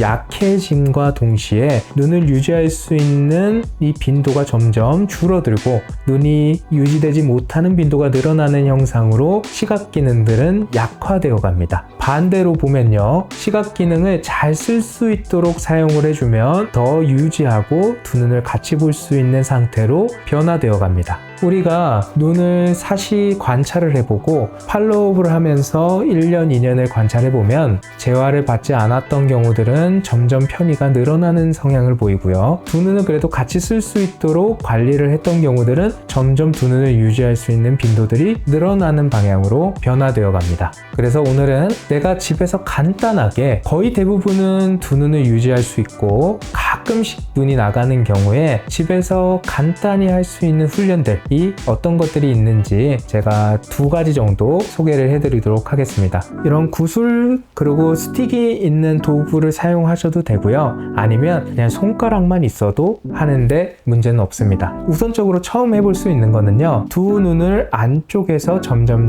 약해짐과 동시에 눈을 유지할 수 있는 이 빈도가 점점 줄어들고 눈이 유지되지 못하는 빈도가 늘어나는 형상으로 시각 기능들은 약화되어 갑니다. 반대로 보면요, 시각 기능을 잘 쓸 수 있도록 사용을 해주면 더 유지하고 두 눈을 같이 볼 수 있는 상태로 변화되어 갑니다. 우리가 눈을 사시 관찰을 해보고 팔로우업을 하면서 1년, 2년을 관찰해보면 재활을 받지 않았던 경우들은 점점 편의가 늘어나는 성향을 보이고요. 두 눈을 그래도 같이 쓸 수 있도록 관리를 했던 경우들은 점점 두 눈을 유지할 수 있는 빈도들이 늘어나는 방향으로 변화되어 갑니다. 그래서 오늘은 내가 집에서 간단하게 거의 대부분은 두 눈을 유지할 수 있고 가끔씩 눈이 나가는 경우에 집에서 간단히 할 수 있는 훈련들이 어떤 것들이 있는지 제가 2가지 정도 소개를 해드리도록 하겠습니다. 이런 구슬 그리고 스틱이 있는 도구를 사용하셔도 되고요. 아니면 그냥 손가락만 있어도 하는데 문제는 없습니다. 우선적으로 처음 해볼 수 있는 거는요, 두 눈을 안쪽에서 점점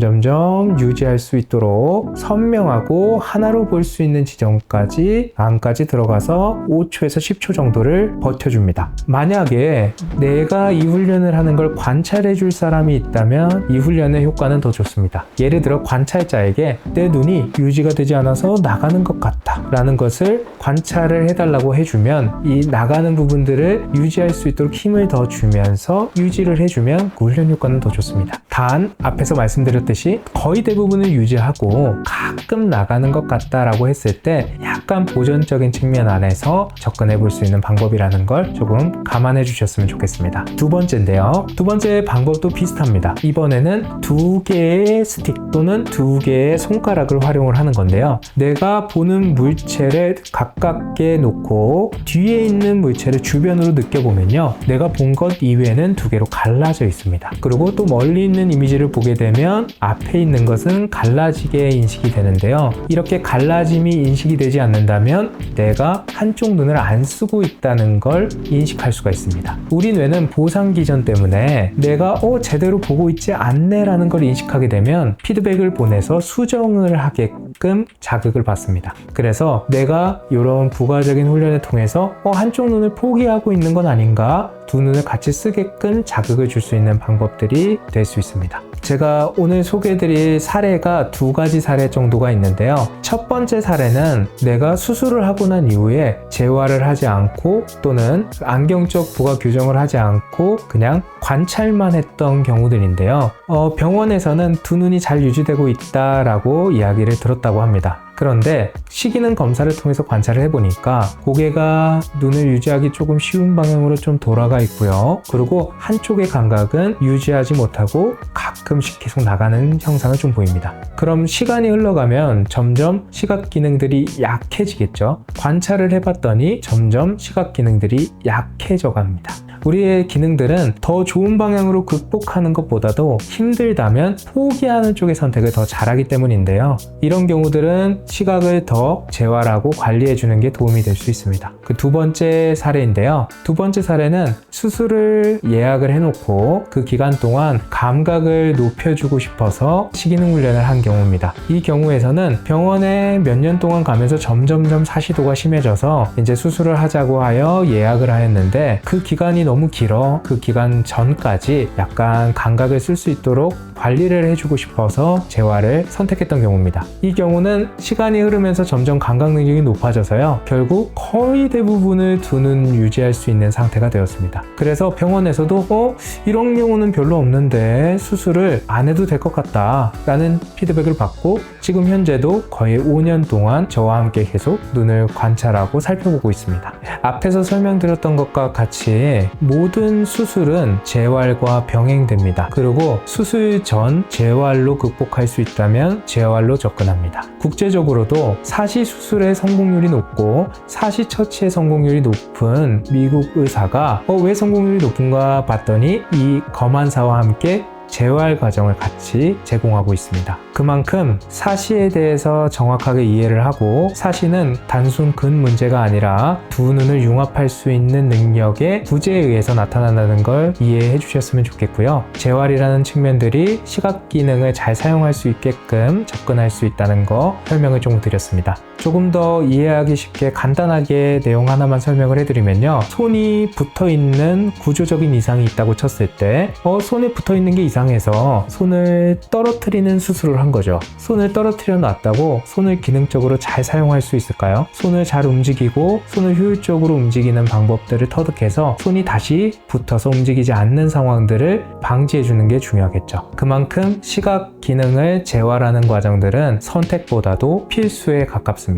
유지할 수 있도록 선명하고 하나로 볼 수 있는 지점까지 안까지 들어가서 5초에서 10초 정도를 버텨줍니다. 만약에 내가 이 훈련을 하는 걸 관찰해 줄 사람이 있다면 이 훈련의 효과는 더 좋습니다. 예를 들어 관찰자에게 내 눈이 유지가 되지 않아서 나가는 것 같다 라는 것을 관찰을 해달라고 해주면 이 나가는 부분들을 유지할 수 있도록 힘을 더 주면서 유지를 해주면 그 훈련 효과는 더 좋습니다. 단 앞에서 말씀드렸듯이 거의 대부분을 유지하고 가끔 나가는 것 같다라고 했을 때 약간 보존적인 측면 안에서 접근해 볼 수 있는 방법이라는 걸 조금 감안해 주셨으면 좋겠습니다. 두 번째인데요, 두 번째 방법도 비슷합니다. 이번에는 2개의 스틱 또는 2개의 손가락을 활용을 하는 건데요, 내가 보는 물체를 가깝게 놓고 뒤에 있는 물체를 주변으로 느껴보면요, 내가 본 것 이외에는 2개로 갈라져 있습니다. 그리고 또 멀리 있는 이미지를 보게 되면 앞에 있는 것은 갈라지게 인식이 되는데요, 이렇게 갈라짐이 인식이 되지 않는다면 내가 한쪽 눈을 안 쓰고 있다는 걸 인식할 수가 있습니다. 우리 뇌는 보상 기전 때문에 내가 제대로 보고 있지 않네 라는 걸 인식하게 되면 피드백을 보내서 수정을 하게끔 자극을 받습니다. 그래서 내가 이런 부가적인 훈련을 통해서 한쪽 눈을 포기하고 있는 건 아닌가 두 눈을 같이 쓰게끔 자극을 줄 수 있는 방법들이 될 수 있습니다. 제가 오늘 소개해드릴 사례가 두 가지 사례 정도가 있는데요. 첫 번째 사례는 내가 수술을 하고 난 이후에 재활을 하지 않고 또는 안경적 부각 교정을 하지 않고 그냥 관찰만 했던 경우들인데요. 병원에서는 두 눈이 잘 유지되고 있다라고 이야기를 들었다고 합니다. 그런데 시기능 검사를 통해서 관찰을 해보니까 고개가 눈을 유지하기 조금 쉬운 방향으로 좀 돌아가 있고요. 그리고 한쪽의 감각은 유지하지 못하고 가끔씩 계속 나가는 형상을 좀 보입니다. 그럼 시간이 흘러가면 점점 시각 기능들이 약해지겠죠. 관찰을 해봤더니 점점 시각 기능들이 약해져 갑니다. 우리의 기능들은 더 좋은 방향으로 극복하는 것보다도 힘들다면 포기하는 쪽의 선택을 더 잘하기 때문인데요. 이런 경우들은 시각을 더 재활하고 관리해주는 게 도움이 될 수 있습니다. 그 두 번째 사례인데요. 두 번째 사례는 수술을 예약을 해놓고 그 기간 동안 감각을 높여주고 싶어서 시기능 훈련을 한 경우입니다. 이 경우에서는 병원에 몇 년 동안 가면서 점점점 사시도가 심해져서 이제 수술을 하자고 하여 예약을 하였는데 그 기간이 너무 길어 그 기간 전까지 약간 감각을 쓸 수 있도록 관리를 해주고 싶어서 재활을 선택했던 경우입니다. 이 경우는 시간이 흐르면서 점점 감각 능력이 높아져서요. 결국 거의 대부분을 두 눈 유지할 수 있는 상태가 되었습니다. 그래서 병원에서도 이런 경우는 별로 없는데 수술을 안 해도 될 것 같다 라는 피드백을 받고 지금 현재도 거의 5년 동안 저와 함께 계속 눈을 관찰하고 살펴보고 있습니다. 앞에서 설명드렸던 것과 같이 모든 수술은 재활과 병행됩니다. 그리고 수술 전 재활로 극복할 수 있다면 재활로 접근합니다. 국제적으로도 사시 수술의 성공률이 높고 사시 처치의 성공률이 높은 미국 의사가 왜 성공률이 높은가 봤더니 이 검안사와 함께 재활 과정을 같이 제공하고 있습니다. 그만큼 사시에 대해서 정확하게 이해를 하고 사시는 단순 근 문제가 아니라 두 눈을 융합할 수 있는 능력의 부재에 의해서 나타난다는 걸 이해해 주셨으면 좋겠고요. 재활이라는 측면들이 시각 기능을 잘 사용할 수 있게끔 접근할 수 있다는 거 설명을 좀 드렸습니다. 조금 더 이해하기 쉽게 간단하게 내용 하나만 설명을 해드리면요. 손이 붙어있는 구조적인 이상이 있다고 쳤을 때 손에 붙어있는 게 이상해서 손을 떨어뜨리는 수술을 한 거죠. 손을 떨어뜨려 놨다고 손을 기능적으로 잘 사용할 수 있을까요? 손을 잘 움직이고 손을 효율적으로 움직이는 방법들을 터득해서 손이 다시 붙어서 움직이지 않는 상황들을 방지해 주는 게 중요하겠죠. 그만큼 시각 기능을 재활하는 과정들은 선택보다도 필수에 가깝습니다.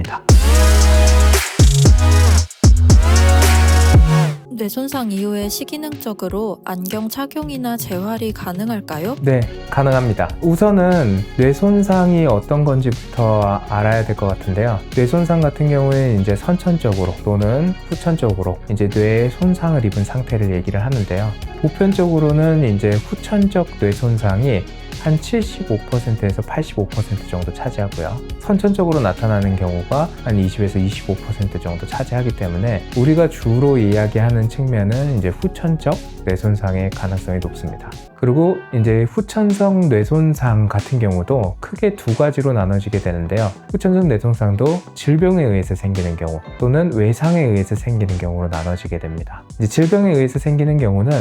뇌손상 이후에 시기능적으로 안경 착용이나 재활이 가능할까요? 네, 가능합니다. 우선은 뇌손상이 어떤 건지부터 알아야 될 것 같은데요. 뇌손상 같은 경우에는 이제 선천적으로 또는 후천적으로 이제 뇌에 손상을 입은 상태를 얘기를 하는데요. 보편적으로는 이제 후천적 뇌손상이 한 75%에서 85% 정도 차지하고요. 선천적으로 나타나는 경우가 한 20에서 25% 정도 차지하기 때문에 우리가 주로 이야기하는 측면은 이제 후천적 뇌손상의 가능성이 높습니다. 그리고 이제 후천성 뇌손상 같은 경우도 크게 두 가지로 나눠지게 되는데요. 후천성 뇌손상도 질병에 의해서 생기는 경우 또는 외상에 의해서 생기는 경우로 나눠지게 됩니다. 이제 질병에 의해서 생기는 경우는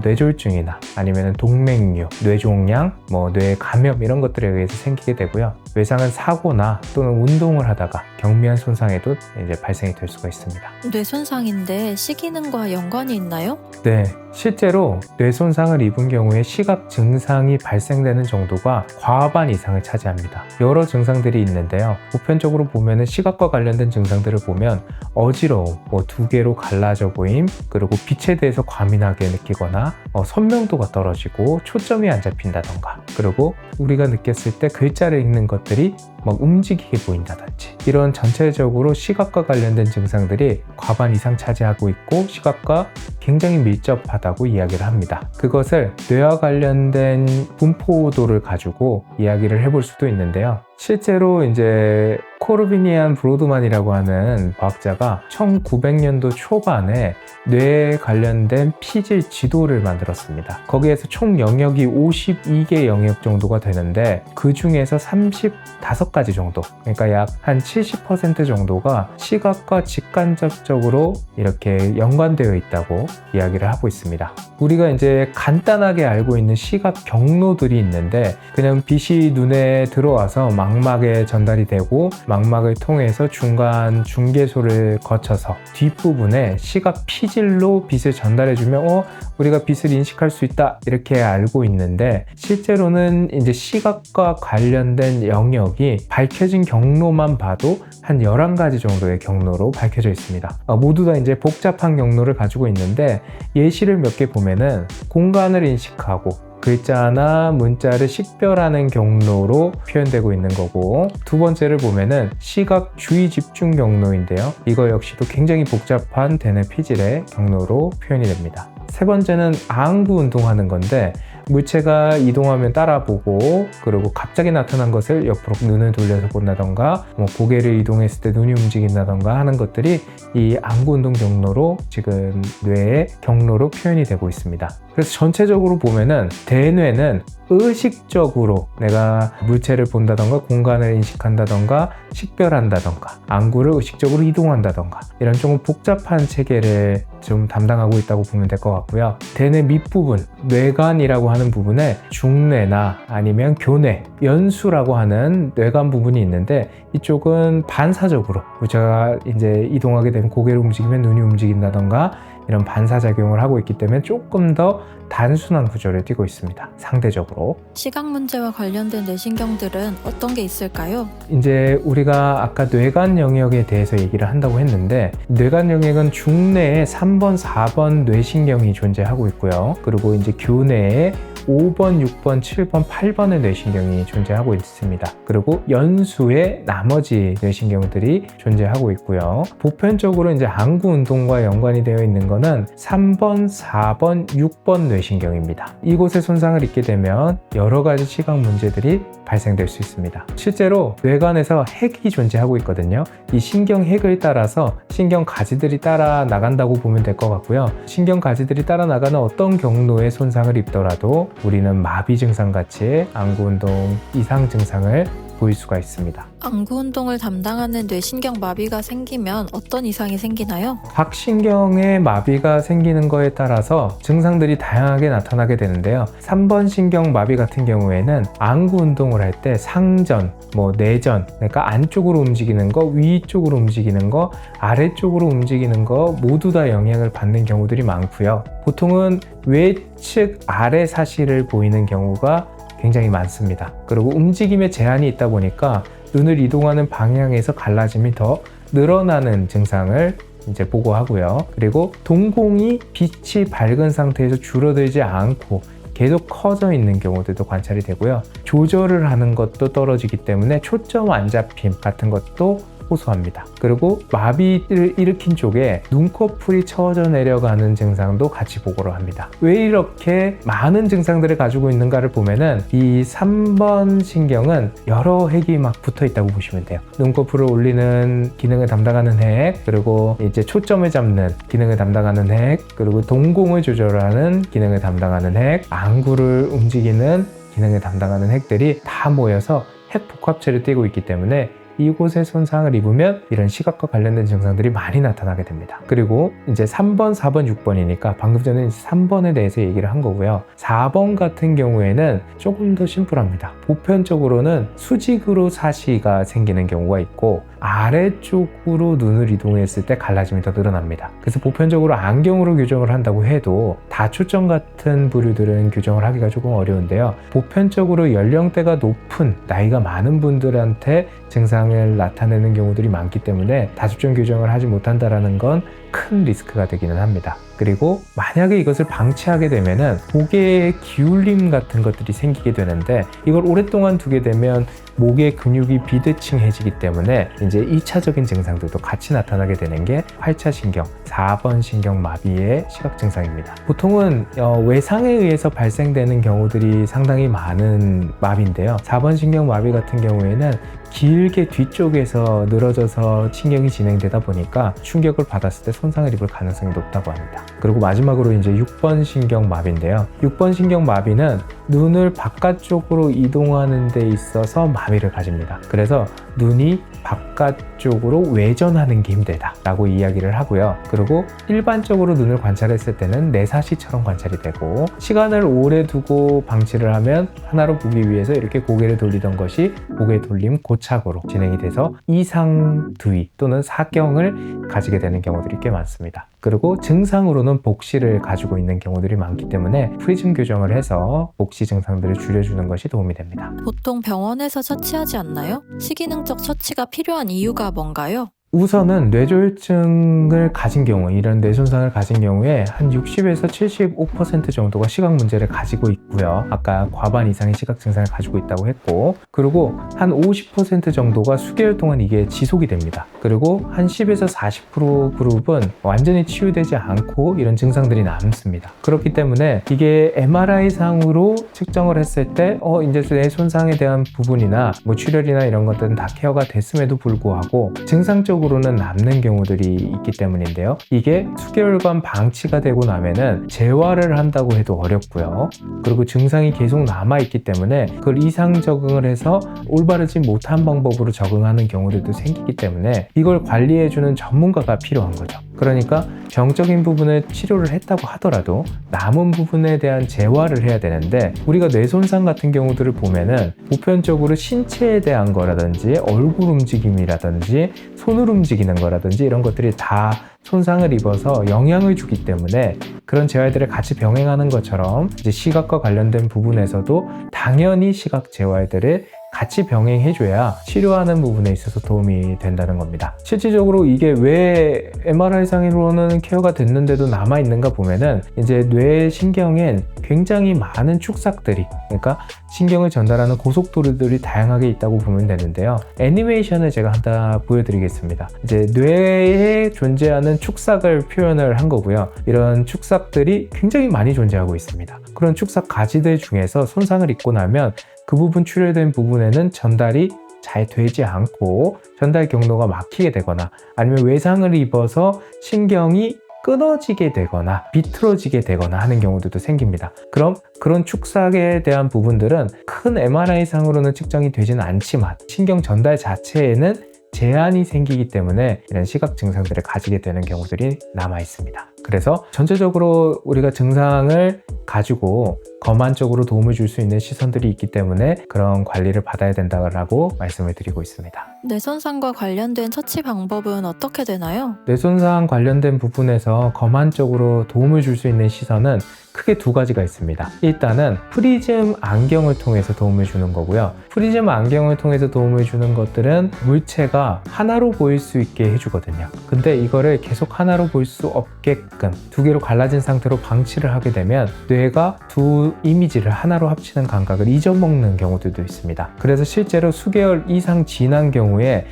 뇌졸중이나 아니면 동맥류, 뇌종양, 뇌 감염 이런 것들에 의해서 생기게 되고요. 외상은 사고나 또는 운동을 하다가 경미한 손상에도 이제 발생이 될 수가 있습니다. 뇌손상인데 시기능과 연관이 있나요? 네, 실제로 뇌손상을 입은 경우에 시각 증상이 발생되는 정도가 과반 이상을 차지합니다. 여러 증상들이 있는데요. 보편적으로 보면은 시각과 관련된 증상들을 보면 어지러움, 두 개로 갈라져 보임, 그리고 빛에 대해서 과민하게 느끼거나 선명도가 떨어지고 초점이 안 잡힌다던가, 그리고 우리가 느꼈을 때 글자를 읽는 것들이 막 움직이게 보인다든지, 이런 전체적으로 시각과 관련된 증상들이 과반 이상 차지하고 있고 시각과 굉장히 밀접하다고 이야기를 합니다. 그것을 뇌와 관련된 분포도를 가지고 이야기를 해볼 수도 있는데요. 실제로 이제 코르비니안 브로드만이라고 하는 과학자가 1900년도 초반에 뇌에 관련된 피질 지도를 만들었습니다. 거기에서 총 영역이 52개 영역 정도가 되는데 그 중에서 35가지 정도, 그러니까 약 한 70% 정도가 시각과 직간접적으로 이렇게 연관되어 있다고 이야기를 하고 있습니다. 우리가 이제 간단하게 알고 있는 시각 경로들이 있는데 그냥 빛이 눈에 들어와서 망막에 전달이 되고 망막을 통해서 중간 중계소를 거쳐서 뒷부분에 시각 피질로 빛을 전달해주면 우리가 빛을 인식할 수 있다 이렇게 알고 있는데 실제로는 이제 시각과 관련된 영역이 밝혀진 경로만 봐도 한 11가지 정도의 경로로 밝혀져 있습니다. 모두 다 이제 복잡한 경로를 가지고 있는데 예시를 몇 개 보면은 공간을 인식하고 글자나 문자를 식별하는 경로로 표현되고 있는 거고, 두 번째를 보면은 시각 주의 집중 경로인데요. 이거 역시도 굉장히 복잡한 대뇌 피질의 경로로 표현이 됩니다. 세 번째는 안구 운동하는 건데 물체가 이동하면 따라보고 그리고 갑자기 나타난 것을 옆으로 눈을 돌려서 본다던가 고개를 이동했을 때 눈이 움직인다던가 하는 것들이 이 안구 운동 경로로 지금 뇌의 경로로 표현이 되고 있습니다. 그래서 전체적으로 보면은 대뇌는 의식적으로 내가 물체를 본다던가 공간을 인식한다던가 식별한다던가 안구를 의식적으로 이동한다던가 이런 조금 복잡한 체계를 좀 담당하고 있다고 보면 될 것 같고요. 대뇌 밑부분, 뇌관이라고 하는 부분에 중뇌나 아니면 교뇌, 연수라고 하는 뇌관 부분이 있는데 이쪽은 반사적으로 물체가 이제 이동하게 되면 고개를 움직이면 눈이 움직인다던가 이런 반사작용을 하고 있기 때문에 조금 더 단순한 구조를 띠고 있습니다. 상대적으로. 시각 문제와 관련된 뇌신경들은 어떤 게 있을까요? 이제 우리가 아까 뇌관 영역에 대해서 얘기를 한다고 했는데 뇌관 영역은 중뇌에 3번, 4번 뇌신경이 존재하고 있고요. 그리고 이제 교뇌에 5번, 6번, 7번, 8번의 뇌신경이 존재하고 있습니다. 그리고 연수에 나머지 뇌신경들이 존재하고 있고요. 보편적으로 이제 안구 운동과 연관이 되어 있는 거는 3번, 4번, 6번 뇌신경입니다. 이곳에 손상을 입게 되면 여러 가지 시각 문제들이 발생될 수 있습니다. 실제로 뇌관에서 핵이 존재하고 있거든요. 이 신경 핵을 따라서 신경 가지들이 따라 나간다고 보면 될 것 같고요. 신경 가지들이 따라 나가는 어떤 경로에 손상을 입더라도 우리는 마비 증상 같이 안구 운동 이상 증상을 보일 수가 있습니다. 안구 운동을 담당하는 뇌신경 마비가 생기면 어떤 이상이 생기나요? 각 신경의 마비가 생기는 거에 따라서 증상들이 다양하게 나타나게 되는데요. 3번 신경 마비 같은 경우에는 안구 운동을 할 때 상전, 내전, 그러니까 안쪽으로 움직이는 거, 위쪽으로 움직이는 거, 아래쪽으로 움직이는 거 모두 다 영향을 받는 경우들이 많고요. 보통은 외측 아래 사실을 보이는 경우가 굉장히 많습니다. 그리고 움직임에 제한이 있다 보니까 눈을 이동하는 방향에서 갈라짐이 더 늘어나는 증상을 이제 보고하고요. 그리고 동공이 빛이 밝은 상태에서 줄어들지 않고 계속 커져 있는 경우들도 관찰이 되고요. 조절을 하는 것도 떨어지기 때문에 초점 안 잡힘 같은 것도 호소합니다. 그리고 마비를 일으킨 쪽에 눈꺼풀이 처져 내려가는 증상도 같이 보고를 합니다. 왜 이렇게 많은 증상들을 가지고 있는가를 보면은 이 3번 신경은 여러 핵이 막 붙어 있다고 보시면 돼요. 눈꺼풀을 올리는 기능을 담당하는 핵, 그리고 이제 초점을 잡는 기능을 담당하는 핵, 그리고 동공을 조절하는 기능을 담당하는 핵, 안구를 움직이는 기능을 담당하는 핵들이 다 모여서 핵 복합체를 띠고 있기 때문에 이곳에 손상을 입으면 이런 시각과 관련된 증상들이 많이 나타나게 됩니다. 그리고 이제 3번, 4번, 6번이니까 방금 전에 3번에 대해서 얘기를 한 거고요. 4번 같은 경우에는 조금 더 심플합니다. 보편적으로는 수직으로 사시가 생기는 경우가 있고 아래쪽으로 눈을 이동했을 때 갈라짐이 더 늘어납니다. 그래서 보편적으로 안경으로 교정을 한다고 해도 다초점 같은 부류들은 교정을 하기가 조금 어려운데요. 보편적으로 연령대가 높은 나이가 많은 분들한테 증상을 나타내는 경우들이 많기 때문에 다초점 교정을 하지 못한다는 건 큰 리스크가 되기는 합니다. 그리고 만약에 이것을 방치하게 되면은 목의 기울림 같은 것들이 생기게 되는데, 이걸 오랫동안 두게 되면 목의 근육이 비대칭해지기 때문에 이제 2차적인 증상들도 같이 나타나게 되는 게 8차 신경, 4번 신경 마비의 시각 증상입니다. 보통은 외상에 의해서 발생되는 경우들이 상당히 많은 마비인데요. 4번 신경 마비 같은 경우에는 길게 뒤쪽에서 늘어져서 신경이 진행되다 보니까 충격을 받았을 때 손상을 입을 가능성이 높다고 합니다. 그리고 마지막으로 이제 6번 신경 마비인데요. 6번 신경 마비는 눈을 바깥쪽으로 이동하는 데 있어서 마비를 가집니다. 그래서 눈이 바깥쪽으로 외전하는 게 힘들다 라고 이야기를 하고요. 그리고 일반적으로 눈을 관찰했을 때는 내사시처럼 관찰이 되고, 시간을 오래 두고 방치를 하면 하나로 보기 위해서 이렇게 고개를 돌리던 것이 고개 돌림 고착으로 진행이 돼서 이상두위 또는 사경을 가지게 되는 경우들이 꽤 많습니다. 그리고 증상으로는 복시를 가지고 있는 경우들이 많기 때문에 프리즘 교정을 해서 복시 증상들을 줄여주는 것이 도움이 됩니다. 보통 병원에서 처치하지 않나요? 식이능적 처치가 필요한 이유가 뭔가요? 우선은 뇌졸중을 가진 경우, 이런 뇌손상을 가진 경우에 한 60에서 75% 정도가 시각 문제를 가지고 있고요. 아까 과반 이상의 시각 증상을 가지고 있다고 했고, 그리고 한 50% 정도가 수개월 동안 이게 지속이 됩니다. 그리고 한 10에서 40% 그룹은 완전히 치유되지 않고 이런 증상들이 남습니다. 그렇기 때문에 이게 MRI 상으로 측정을 했을 때 이제 뇌손상에 대한 부분이나 뭐 출혈이나 이런 것들은 다 케어가 됐음에도 불구하고 증상적으로는 남는 경우들이 있기 때문인데요. 이게 수개월간 방치가 되고 나면은 재활을 한다고 해도 어렵고요. 그리고 증상이 계속 남아있기 때문에 그걸 이상 적응을 해서 올바르지 못한 방법으로 적응하는 경우들도 생기기 때문에 이걸 관리해주는 전문가가 필요한 거죠. 그러니까 병적인 부분을 치료를 했다고 하더라도 남은 부분에 대한 재활을 해야 되는데, 우리가 뇌손상 같은 경우들을 보면은 보편적으로 신체에 대한 거라든지 얼굴 움직임이라든지 손을 움직이는 거라든지 이런 것들이 다 손상을 입어서 영향을 주기 때문에 그런 재활들을 같이 병행하는 것처럼 이제 시각과 관련된 부분에서도 당연히 시각 재활들을 같이 병행해줘야 치료하는 부분에 있어서 도움이 된다는 겁니다. 실질적으로 이게 왜 MRI상으로는 케어가 됐는데도 남아있는가 보면은 이제 뇌 신경엔 굉장히 많은 축삭들이, 그러니까 신경을 전달하는 고속도로들이 다양하게 있다고 보면 되는데요. 애니메이션을 제가 하나 보여드리겠습니다. 이제 뇌에 존재하는 축삭을 표현을 한 거고요. 이런 축삭들이 굉장히 많이 존재하고 있습니다. 그런 축삭 가지들 중에서 손상을 입고 나면 그 부분 출혈된 부분에는 전달이 잘 되지 않고 전달 경로가 막히게 되거나 아니면 외상을 입어서 신경이 끊어지게 되거나 비틀어지게 되거나 하는 경우들도 생깁니다. 그럼 그런 축삭에 대한 부분들은 큰 MRI상으로는 측정이 되지는 않지만 신경 전달 자체에는 제한이 생기기 때문에 이런 시각 증상들을 가지게 되는 경우들이 남아 있습니다. 그래서 전체적으로 우리가 증상을 가지고 검안적으로 도움을 줄 수 있는 시선들이 있기 때문에 그런 관리를 받아야 된다고 말씀을 드리고 있습니다. 뇌손상과 관련된 처치 방법은 어떻게 되나요? 뇌손상 관련된 부분에서 검안적으로 도움을 줄 수 있는 시선은 크게 두 가지가 있습니다. 일단은 프리즘 안경을 통해서 도움을 주는 거고요. 프리즘 안경을 통해서 도움을 주는 것들은 물체가 하나로 보일 수 있게 해주거든요. 근데 이거를 계속 하나로 볼 수 없게끔 두 개로 갈라진 상태로 방치를 하게 되면 뇌가 두 이미지를 하나로 합치는 감각을 잊어먹는 경우들도 있습니다. 그래서 실제로 수개월 이상 지난 경우에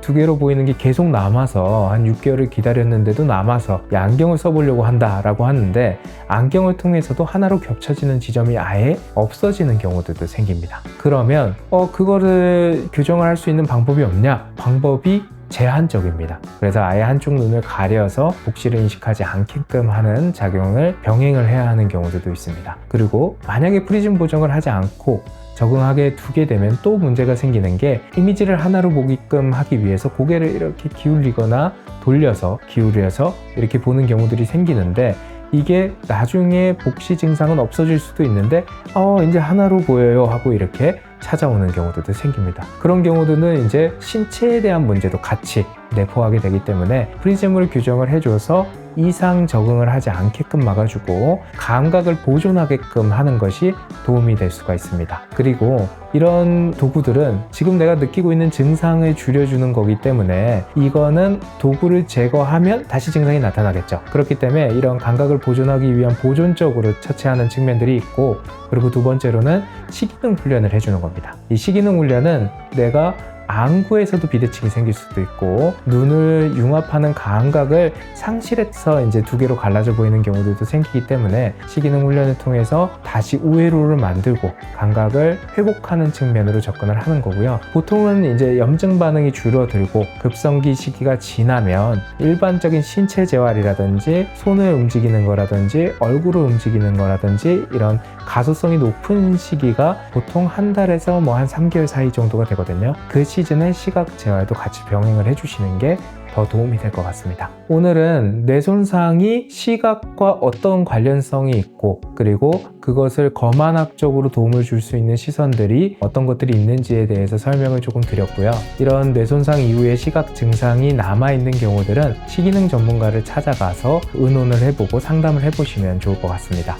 두 개로 보이는 게 계속 남아서 한 6개월을 기다렸는데도 남아서 이 안경을 써보려고 한다라고 하는데, 안경을 통해서도 하나로 겹쳐지는 지점이 아예 없어지는 경우들도 생깁니다. 그러면 그거를 교정을 할 수 있는 방법이 없냐? 방법이 제한적입니다. 그래서 아예 한쪽 눈을 가려서 복시를 인식하지 않게끔 하는 작용을 병행을 해야 하는 경우들도 있습니다. 그리고 만약에 프리즘 보정을 하지 않고 적응하게 두게 되면 또 문제가 생기는 게, 이미지를 하나로 보게끔 하기 위해서 고개를 이렇게 기울이거나 돌려서 기울여서 이렇게 보는 경우들이 생기는데, 이게 나중에 복시 증상은 없어질 수도 있는데 이제 하나로 보여요 하고 이렇게 찾아오는 경우들도 생깁니다. 그런 경우들은 이제 신체에 대한 문제도 같이 내포하게 되기 때문에 프리즘으로 교정을 해줘서 이상 적응을 하지 않게끔 막아주고 감각을 보존하게끔 하는 것이 도움이 될 수가 있습니다. 그리고 이런 도구들은 지금 내가 느끼고 있는 증상을 줄여주는 거기 때문에 이거는 도구를 제거하면 다시 증상이 나타나겠죠. 그렇기 때문에 이런 감각을 보존하기 위한 보존적으로 처치하는 측면들이 있고, 그리고 두 번째로는 식이능 훈련을 해주는 겁니다. 이 식이능 훈련은 내가 안구에서도 비대칭이 생길 수도 있고 눈을 융합하는 감각을 상실해서 이제 두 개로 갈라져 보이는 경우들도 생기기 때문에 식이능 훈련을 통해서 다시 우회로를 만들고 감각을 회복하는 측면으로 접근을 하는 거고요. 보통은 이제 염증 반응이 줄어들고 급성기 시기가 지나면 일반적인 신체 재활이라든지 손을 움직이는 거라든지 얼굴을 움직이는 거라든지 이런 가소성이 높은 시기가 보통 한 달에서 뭐 한 3개월 사이 정도가 되거든요. 그 시즌에 시각 재활도 같이 병행을 해주시는 게 더 도움이 될 것 같습니다. 오늘은 뇌 손상이 시각과 어떤 관련성이 있고, 그리고 그것을 검안학적으로 도움을 줄 수 있는 시선들이 어떤 것들이 있는지에 대해서 설명을 조금 드렸고요. 이런 뇌 손상 이후에 시각 증상이 남아있는 경우들은 식이능 전문가를 찾아가서 의논을 해보고 상담을 해보시면 좋을 것 같습니다.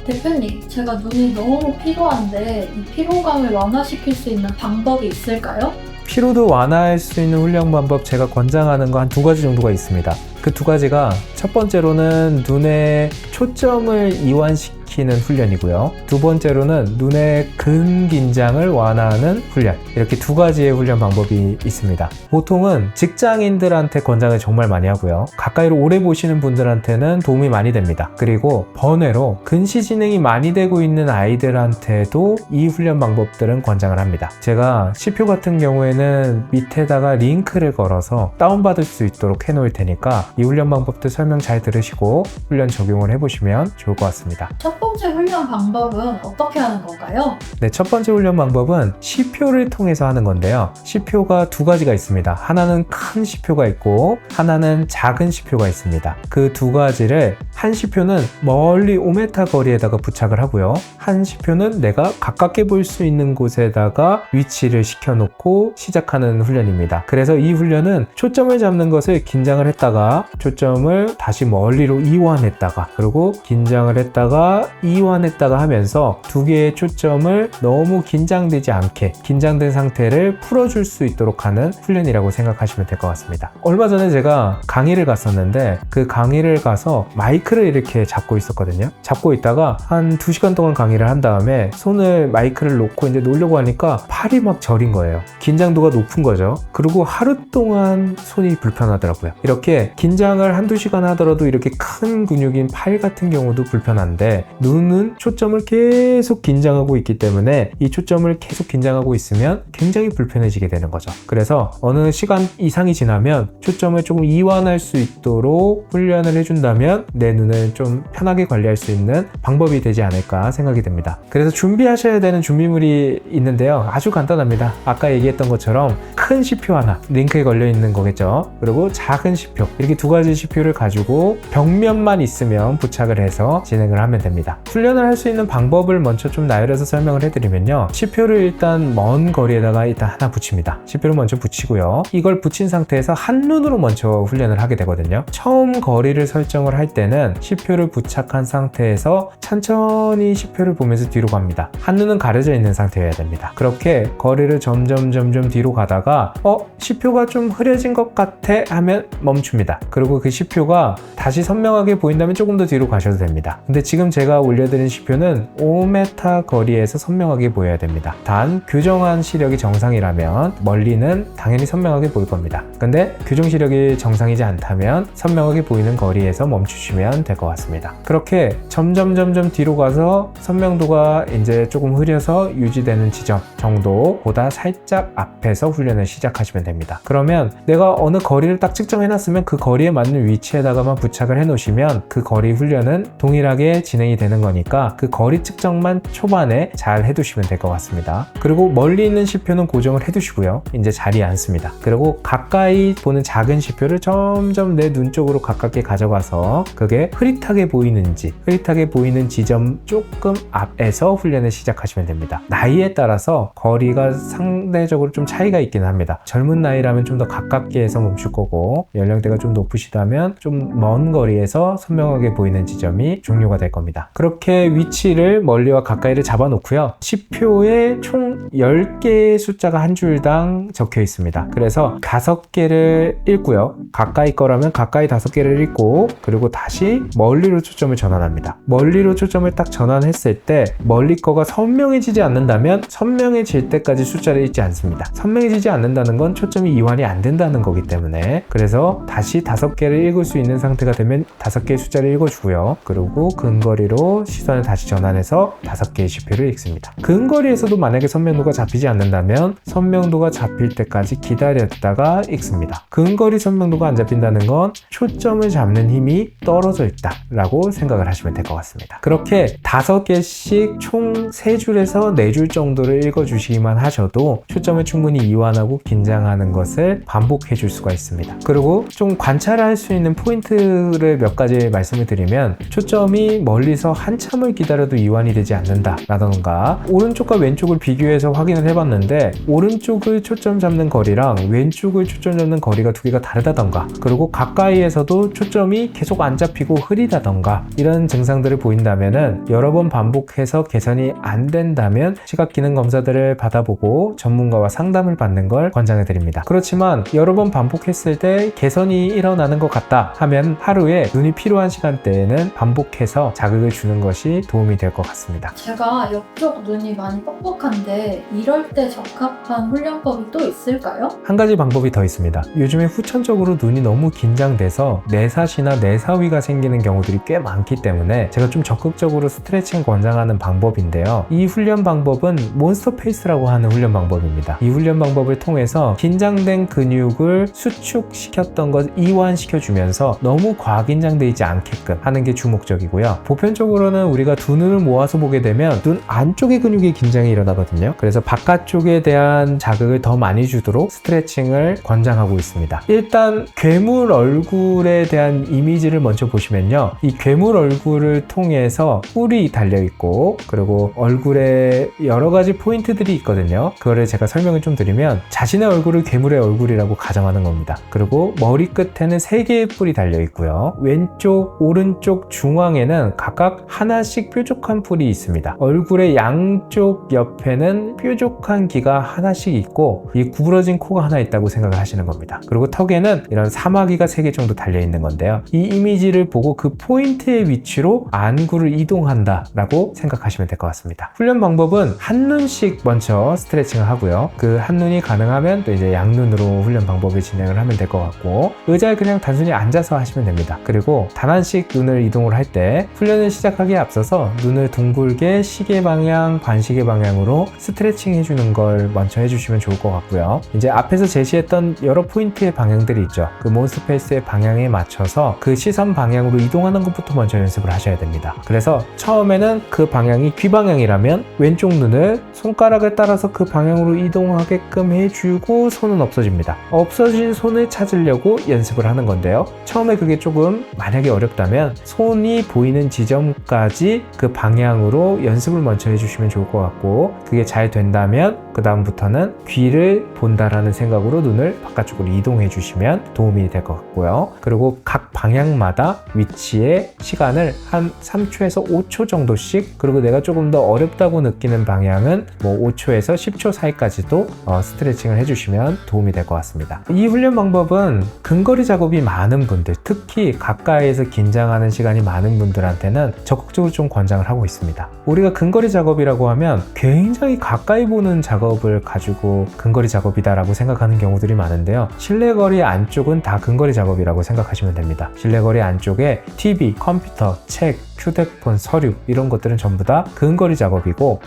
대표님, 제가 눈이 너무 피로한데 이 피로감을 완화시킬 수 있는 방법이 있을까요? 피로도 완화할 수 있는 훈련 방법 제가 권장하는 거 한 2가지 정도가 있습니다. 그 2가지가 첫 번째로는 눈의 초점을 이완시키는 훈련이고요. 두 번째로는 눈의 근긴장을 완화하는 훈련, 이렇게 2가지의 훈련 방법이 있습니다. 보통은 직장인들한테 권장을 정말 많이 하고요. 가까이로 오래 보시는 분들한테는 도움이 많이 됩니다. 그리고 번외로 근시지능이 많이 되고 있는 아이들한테도 이 훈련 방법들은 권장을 합니다. 제가 C표 같은 경우에는 밑에다가 링크를 걸어서 다운받을 수 있도록 해놓을 테니까 이 훈련 방법들 설명 잘 들으시고 훈련 적용을 해보시면 좋을 것 같습니다. 첫 번째 훈련 방법은 어떻게 하는 건가요? 네, 첫 번째 훈련 방법은 C표를 통해서 하는 건데요. C표가 2가지가 있습니다. 하나는 큰 C표가 있고 하나는 작은 C표가 있습니다. 그 2가지를 한 C표는 멀리 5m 거리에다가 부착을 하고요. 한 C표는 내가 가깝게 볼 수 있는 곳에다가 위치를 시켜놓고 시작하는 훈련입니다. 그래서 이 훈련은 초점을 잡는 것을 긴장을 했다가 초점을 다시 멀리로 이완했다가 그리고 긴장을 했다가 이완했다가 하면서 2개의 초점을 너무 긴장되지 않게 긴장된 상태를 풀어줄 수 있도록 하는 훈련이라고 생각하시면 될 것 같습니다. 얼마 전에 제가 강의를 갔었는데 그 강의를 가서 마이크를 이렇게 잡고 있었거든요. 잡고 있다가 한 2시간 동안 강의를 한 다음에 손을 마이크를 놓고 이제 놓으려고 하니까 팔이 막 저린 거예요. 긴장도가 높은 거죠. 그리고 하루 동안 손이 불편하더라고요. 이렇게 긴장을 한두 시간 하더라도 이렇게 큰 근육인 팔 같은 경우도 불편한데 눈은 초점을 계속 긴장하고 있기 때문에 이 초점을 계속 긴장하고 있으면 굉장히 불편해지게 되는 거죠. 그래서 어느 시간 이상이 지나면 초점을 조금 이완할 수 있도록 훈련을 해준다면 내 눈을 좀 편하게 관리할 수 있는 방법이 되지 않을까 생각이 됩니다. 그래서 준비하셔야 되는 준비물이 있는데요. 아주 간단합니다. 아까 얘기했던 것처럼 큰 C표 하나, 링크에 걸려 있는 거겠죠. 그리고 작은 C표, 이렇게 2가지 C표를 가지고 벽면만 있으면 부착을 해서 진행을 하면 됩니다. 훈련을 할 수 있는 방법을 먼저 좀 나열해서 설명을 해드리면요. C표를 일단 먼 거리에다가 일단 하나 붙입니다. C표를 먼저 붙이고요. 이걸 붙인 상태에서 한눈으로 먼저 훈련을 하게 되거든요. 처음 거리를 설정을 할 때는 C표를 부착한 상태에서 천천히 C표를 보면서 뒤로 갑니다. 한눈은 가려져 있는 상태여야 됩니다. 그렇게 거리를 점점 뒤로 가다가 C표가 좀 흐려진 것 같아 하면 멈춥니다. 그리고 그 C표가 다시 선명하게 보인다면 조금 더 뒤로 가셔도 됩니다. 근데 지금 제가 올려드린 C표는 5m 거리에서 선명하게 보여야 됩니다. 단 교정한 시력이 정상이라면 멀리는 당연히 선명하게 보일 겁니다. 근데 교정 시력이 정상이지 않다면 선명하게 보이는 거리에서 멈추시면 될 것 같습니다. 그렇게 점점 뒤로 가서 선명도가 이제 조금 흐려서 유지되는 지점 정도보다 살짝 앞에서 훈련을 시작하시면 됩니다. 그러면 내가 어느 거리를 딱 측정해 놨으면 그 거리에 맞는 위치에다가만 부착을 해 놓으시면 그 거리 훈련은 동일하게 진행이 되는 되는 거니까 그 거리 측정만 초반에 잘 해두시면 될 것 같습니다. 그리고 멀리 있는 시표는 고정을 해두시고요. 이제 자리에 앉습니다. 그리고 가까이 보는 작은 시표를 점점 내 눈 쪽으로 가깝게 가져가서 그게 흐릿하게 보이는지, 흐릿하게 보이는 지점 조금 앞에서 훈련을 시작하시면 됩니다. 나이에 따라서 거리가 상대적으로 좀 차이가 있긴 합니다. 젊은 나이라면 좀 더 가깝게 해서 멈출 거고, 연령대가 좀 높으시다면 좀 먼 거리에서 선명하게 보이는 지점이 종료가 될 겁니다. 그렇게 위치를 멀리와 가까이를 잡아 놓고요. 시표에 총 10개의 숫자가 한 줄당 적혀 있습니다. 그래서 5개를 읽고요. 가까이 거라면 가까이 5개를 읽고, 그리고 다시 멀리로 초점을 전환합니다. 멀리로 초점을 딱 전환했을 때 멀리 거가 선명해지지 않는다면 선명해질 때까지 숫자를 읽지 않습니다. 선명해지지 않는다는 건 초점이 이완이 안 된다는 거기 때문에, 그래서 다시 5개를 읽을 수 있는 상태가 되면 5개의 숫자를 읽어주고요. 그리고 근거리로 시선을 다시 전환해서 5개의 시표를 읽습니다. 근거리에서도 만약에 선명도가 잡히지 않는다면 선명도가 잡힐 때까지 기다렸다가 읽습니다. 근거리 선명도가 안 잡힌다는 건 초점을 잡는 힘이 떨어져 있다 라고 생각을 하시면 될 것 같습니다. 그렇게 5개씩 총 3줄에서 4줄 정도를 읽어주시기만 하셔도 초점을 충분히 이완하고 긴장하는 것을 반복해 줄 수가 있습니다. 그리고 좀 관찰할 수 있는 포인트를 몇 가지 말씀을 드리면, 초점이 멀리서 한참을 기다려도 이완이 되지 않는다 라던가, 오른쪽과 왼쪽을 비교해서 확인을 해봤는데 오른쪽을 초점 잡는 거리랑 왼쪽을 초점 잡는 거리가 2개가 다르다던가, 그리고 가까이에서도 초점이 계속 안 잡히고 흐리다던가, 이런 증상들을 보인다면은 여러 번 반복해서 개선이 안 된다면 시각기능 검사들을 받아보고 전문가와 상담을 받는 걸 권장해 드립니다. 그렇지만 여러 번 반복했을 때 개선이 일어나는 것 같다 하면 하루에 눈이 필요한 시간대에는 반복해서 자극을 주는 것이 도움이 될 것 같습니다. 제가 옆쪽 눈이 많이 뻑뻑한데 이럴 때 적합한 훈련법이 또 있을까요? 한 가지 방법이 더 있습니다. 요즘에 후천적으로 눈이 너무 긴장돼서 내사시나 내사위가 생기는 경우들이 꽤 많기 때문에 제가 좀 적극적으로 스트레칭 권장하는 방법인데요. 이 훈련 방법은 몬스터 페이스라고 하는 훈련 방법입니다. 이 훈련 방법을 통해서 긴장된 근육을 수축시켰던 것 이완시켜주면서 너무 과긴장되어 있지 않게끔 하는 게 주목적이고요. 보편적으로는 우리가 두 눈을 모아서 보게 되면 눈 안쪽의 근육의 긴장이 일어나거든요. 그래서 바깥쪽에 대한 자극을 더 많이 주도록 스트레칭을 권장하고 있습니다. 일단 괴물 얼굴에 대한 이미지를 먼저 보시면요. 이 괴물 얼굴을 통해서 뿔이 달려있고, 그리고 얼굴에 여러 가지 포인트들이 있거든요. 그거를 제가 설명을 좀 드리면, 자신의 얼굴을 괴물의 얼굴이라고 가정하는 겁니다. 그리고 머리 끝에는 3개의 뿔이 달려있고요. 왼쪽, 오른쪽, 중앙에는 각각 하나씩 뾰족한 뿔이 있습니다. 얼굴의 양쪽 옆에는 뾰족한 귀가 하나씩 있고, 이 구부러진 코가 하나 있다고 생각을 하시는 겁니다. 그리고 턱에는 이런 사마귀가 3개 정도 달려있는 건데요. 이 이미지를 보고 그 포인트의 위치로 안구를 이동한다 라고 생각하시면 될 것 같습니다. 훈련 방법은 한눈씩 먼저 스트레칭을 하고요. 그 한눈이 가능하면 또 이제 양눈으로 훈련 방법을 진행을 하면 될 것 같고, 의자에 그냥 단순히 앉아서 하시면 됩니다. 그리고 단한씩 눈을 이동을 할 때 훈련을 시작하기에 앞서서 눈을 둥글게 시계 방향, 반시계 방향으로 스트레칭 해주는 걸 먼저 해주시면 좋을 것 같고요. 이제 앞에서 제시했던 여러 포인트의 방향들이 있죠. 그 몬스터 페이스의 방향에 맞춰서 그 시선 방향으로 이동하는 것부터 먼저 연습을 하셔야 됩니다. 그래서 처음에는 그 방향이 귀 방향이라면 왼쪽 눈을 손가락을 따라서 그 방향으로 이동하게끔 해주고 손은 없어집니다. 없어진 손을 찾으려고 연습을 하는 건데요. 처음에 그게 조금 만약에 어렵다면 손이 보이는 지점까지 그 방향으로 연습을 먼저 해주시면 좋을 것 같고, 그게 잘 된다면 그 다음부터는 귀를 본다라는 생각으로 눈을 바깥쪽으로 이동해 주시면 도움이 될 것 같고요. 그리고 각 방향마다 위치의 시간을 한 3초에서 5초 정도씩, 그리고 내가 조금 더 어렵다고 느끼는 방향은 뭐 5초에서 10초 사이까지도 스트레칭을 해주시면 도움이 될 것 같습니다. 이 훈련 방법은 근거리 작업이 많은 분들, 특히 가까이에서 긴장하는 시간이 많은 분들한테는 적극적으로 좀 권장을 하고 있습니다. 우리가 근거리 작업이라고 하면 굉장히 가까이 보는 작업을 가지고 근거리 작업이다 라고 생각하는 경우들이 많은데요. 실내거리 안쪽은 다 근거리 작업이라고 생각하시면 됩니다. 실내거리 안쪽에 TV, 컴퓨터, 책, 휴대폰, 서류 이런 것들은 전부 다 근거리 작업이고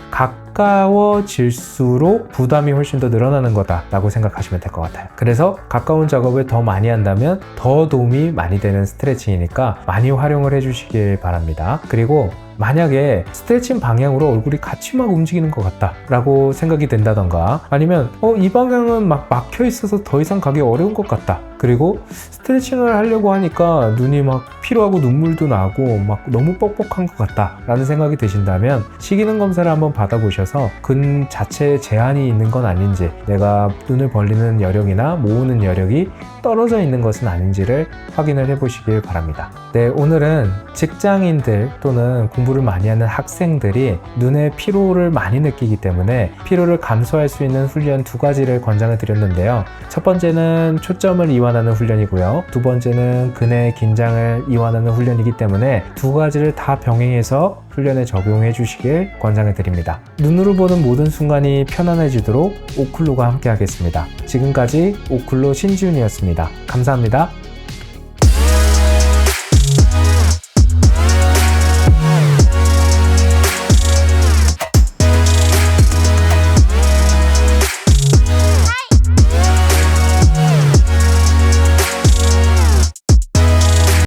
가까워질수록 부담이 훨씬 더 늘어나는 거다라고 생각하시면 될 것 같아요. 그래서 가까운 작업을 더 많이 한다면 더 도움이 많이 되는 스트레칭이니까 많이 활용을 해주시길 바랍니다. 그리고 만약에 스트레칭 방향으로 얼굴이 같이 막 움직이는 것 같다 라고 생각이 든다던가 아니면 이 방향은 막 막혀 있어서 더 이상 가기 어려운 것 같다, 그리고 스트레칭을 하려고 하니까 눈이 막 피로하고 눈물도 나고 막 너무 뻑뻑한 것 같다 라는 생각이 드신다면 시기능 검사를 한번 받아보셔서 근 자체에 제한이 있는 건 아닌지, 내가 눈을 벌리는 여력이나 모으는 여력이 떨어져 있는 것은 아닌지를 확인을 해보시길 바랍니다. 네, 오늘은 직장인들 또는 공부를 많이 하는 학생들이 눈의 피로를 많이 느끼기 때문에 피로를 감소할 수 있는 훈련 2가지를 권장을 드렸는데요. 첫 번째는 초점을 이완하는 훈련이고요. 두 번째는 근의 긴장을 이완하는 훈련이기 때문에 2가지를 다 병행해서 훈련에 적용해 주시길 권장을 드립니다. 눈으로 보는 모든 순간이 편안해지도록 오클루가 함께 하겠습니다. 지금까지 오클루 신지훈이었습니다. 감사합니다.